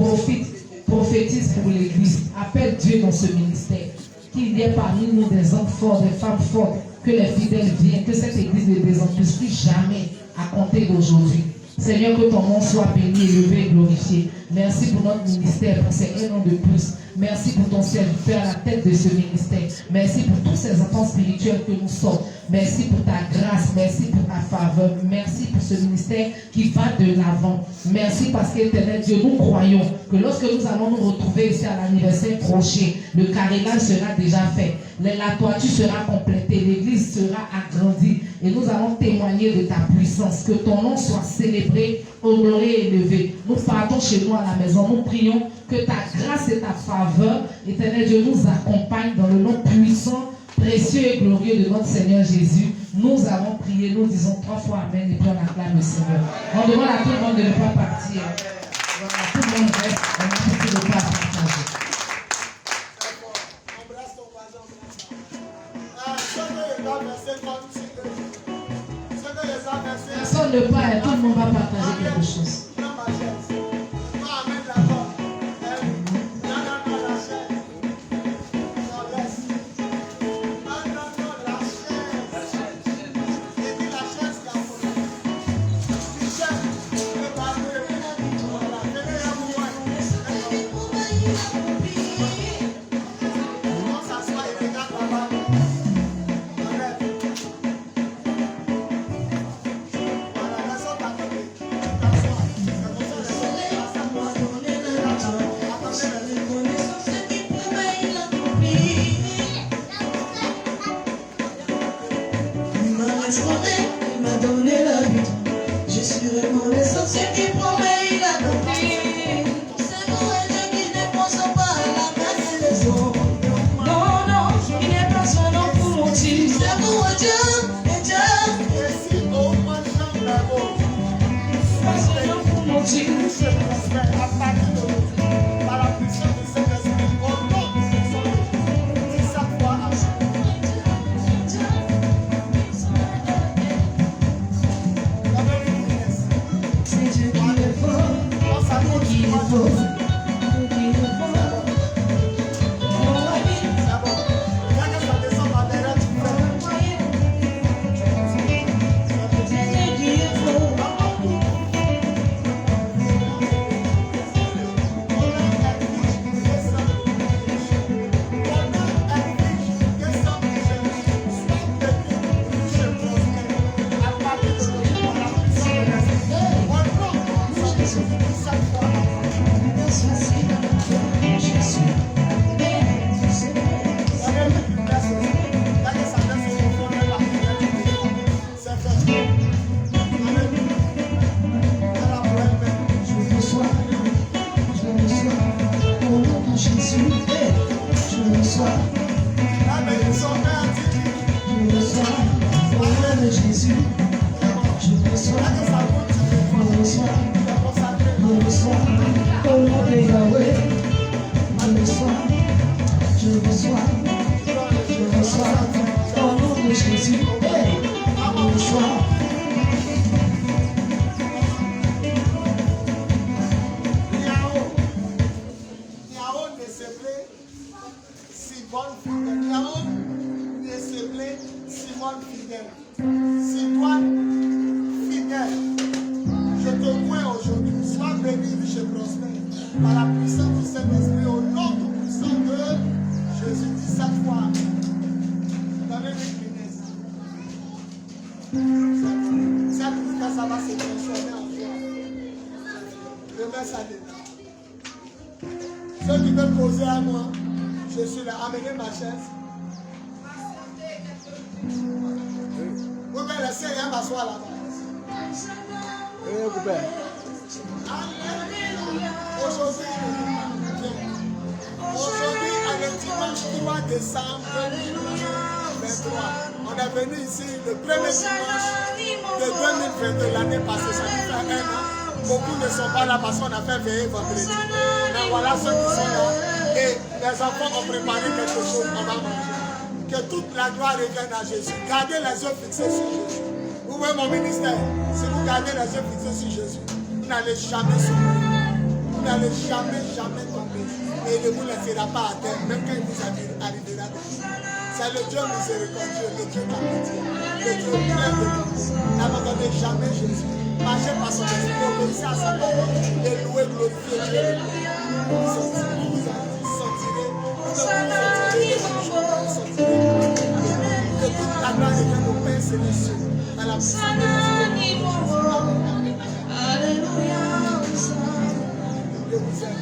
Prophétise pour l'église. Appelle Dieu dans ce ministère. Qu'il y ait parmi nous des hommes forts, des femmes fortes, que les fidèles viennent, que cette église ne désemplit plus jamais à compter d'aujourd'hui. Seigneur, que ton nom soit béni, élevé et glorifié. Merci pour notre ministère, pour ces 1 an de plus. Merci pour ton serviteur à la tête de ce ministère. Merci pour tous ces enfants spirituels que nous sommes. Merci pour ta grâce. Merci pour ta faveur. Merci pour ce ministère qui va de l'avant. Merci parce qu'éternel Dieu, nous croyons que lorsque nous allons nous retrouver ici à l'anniversaire prochain, le carénage sera déjà fait. La toiture sera complétée. L'église sera agrandie. Et nous allons témoigner de ta puissance. Que ton nom soit célébré, honoré et élevé. Nous partons chez nous à la maison. Nous prions que ta grâce et ta faveur, éternel Dieu, nous accompagnent dans le nom puissant, précieux et glorieux de notre Seigneur Jésus. Nous avons prié, nous disons 3 fois Amen et puis on acclame le Seigneur. On demande à tout le monde de ne pas partir. Voilà, tout le monde reste, on a beaucoup de pas partager.
Embrasse ton voisin,
Personne ne part, tout le monde va partager quelque chose.
Simone Fidèle. Nous avons décelé Simone Fidèle. Simone Fidèle. Je te vois aujourd'hui. Sois béni, riche et prospère. Par la puissance du Saint-Esprit, au nom tout puissant de Jésus. Dis cette fois. Vous avez décliné ça. Cette puissance, ça va se transformer en joie. Remets ça dedans. Ceux qui veulent poser à moi, je suis là. Amenez ma chaise. Vous pouvez laisser rien m'asseoir là-bas. Aujourd'hui, le dimanche 3 décembre 2023, on est venu ici le premier dimanche de 2022, l'année passée, ça nous fait 1 an. Beaucoup ne sont pas là parce qu'on a fait veiller vendredi. Mais voilà ceux qui sont là. Et les enfants ont préparé quelque chose, on va manger. Que toute la gloire revienne à Jésus. Gardez les yeux fixés sur Jésus. Vous voyez mon ministère, si vous gardez les yeux fixés sur Jésus, vous n'allez jamais souffrir. Vous n'allez jamais tomber. Et il ne vous laissera pas à terre, même quand il vous arrivera de vous. C'est le Dieu miséricordieux, le Dieu capitaine, le Dieu plein de bonté. N'abandonnez jamais Jésus. Marchez par son esprit, obéissez à sa parole et louez, glorifiez Dieu. Vous sentirez. Que toute la gloire revienne au Père céleste. À la puissance de Dieu vous aime.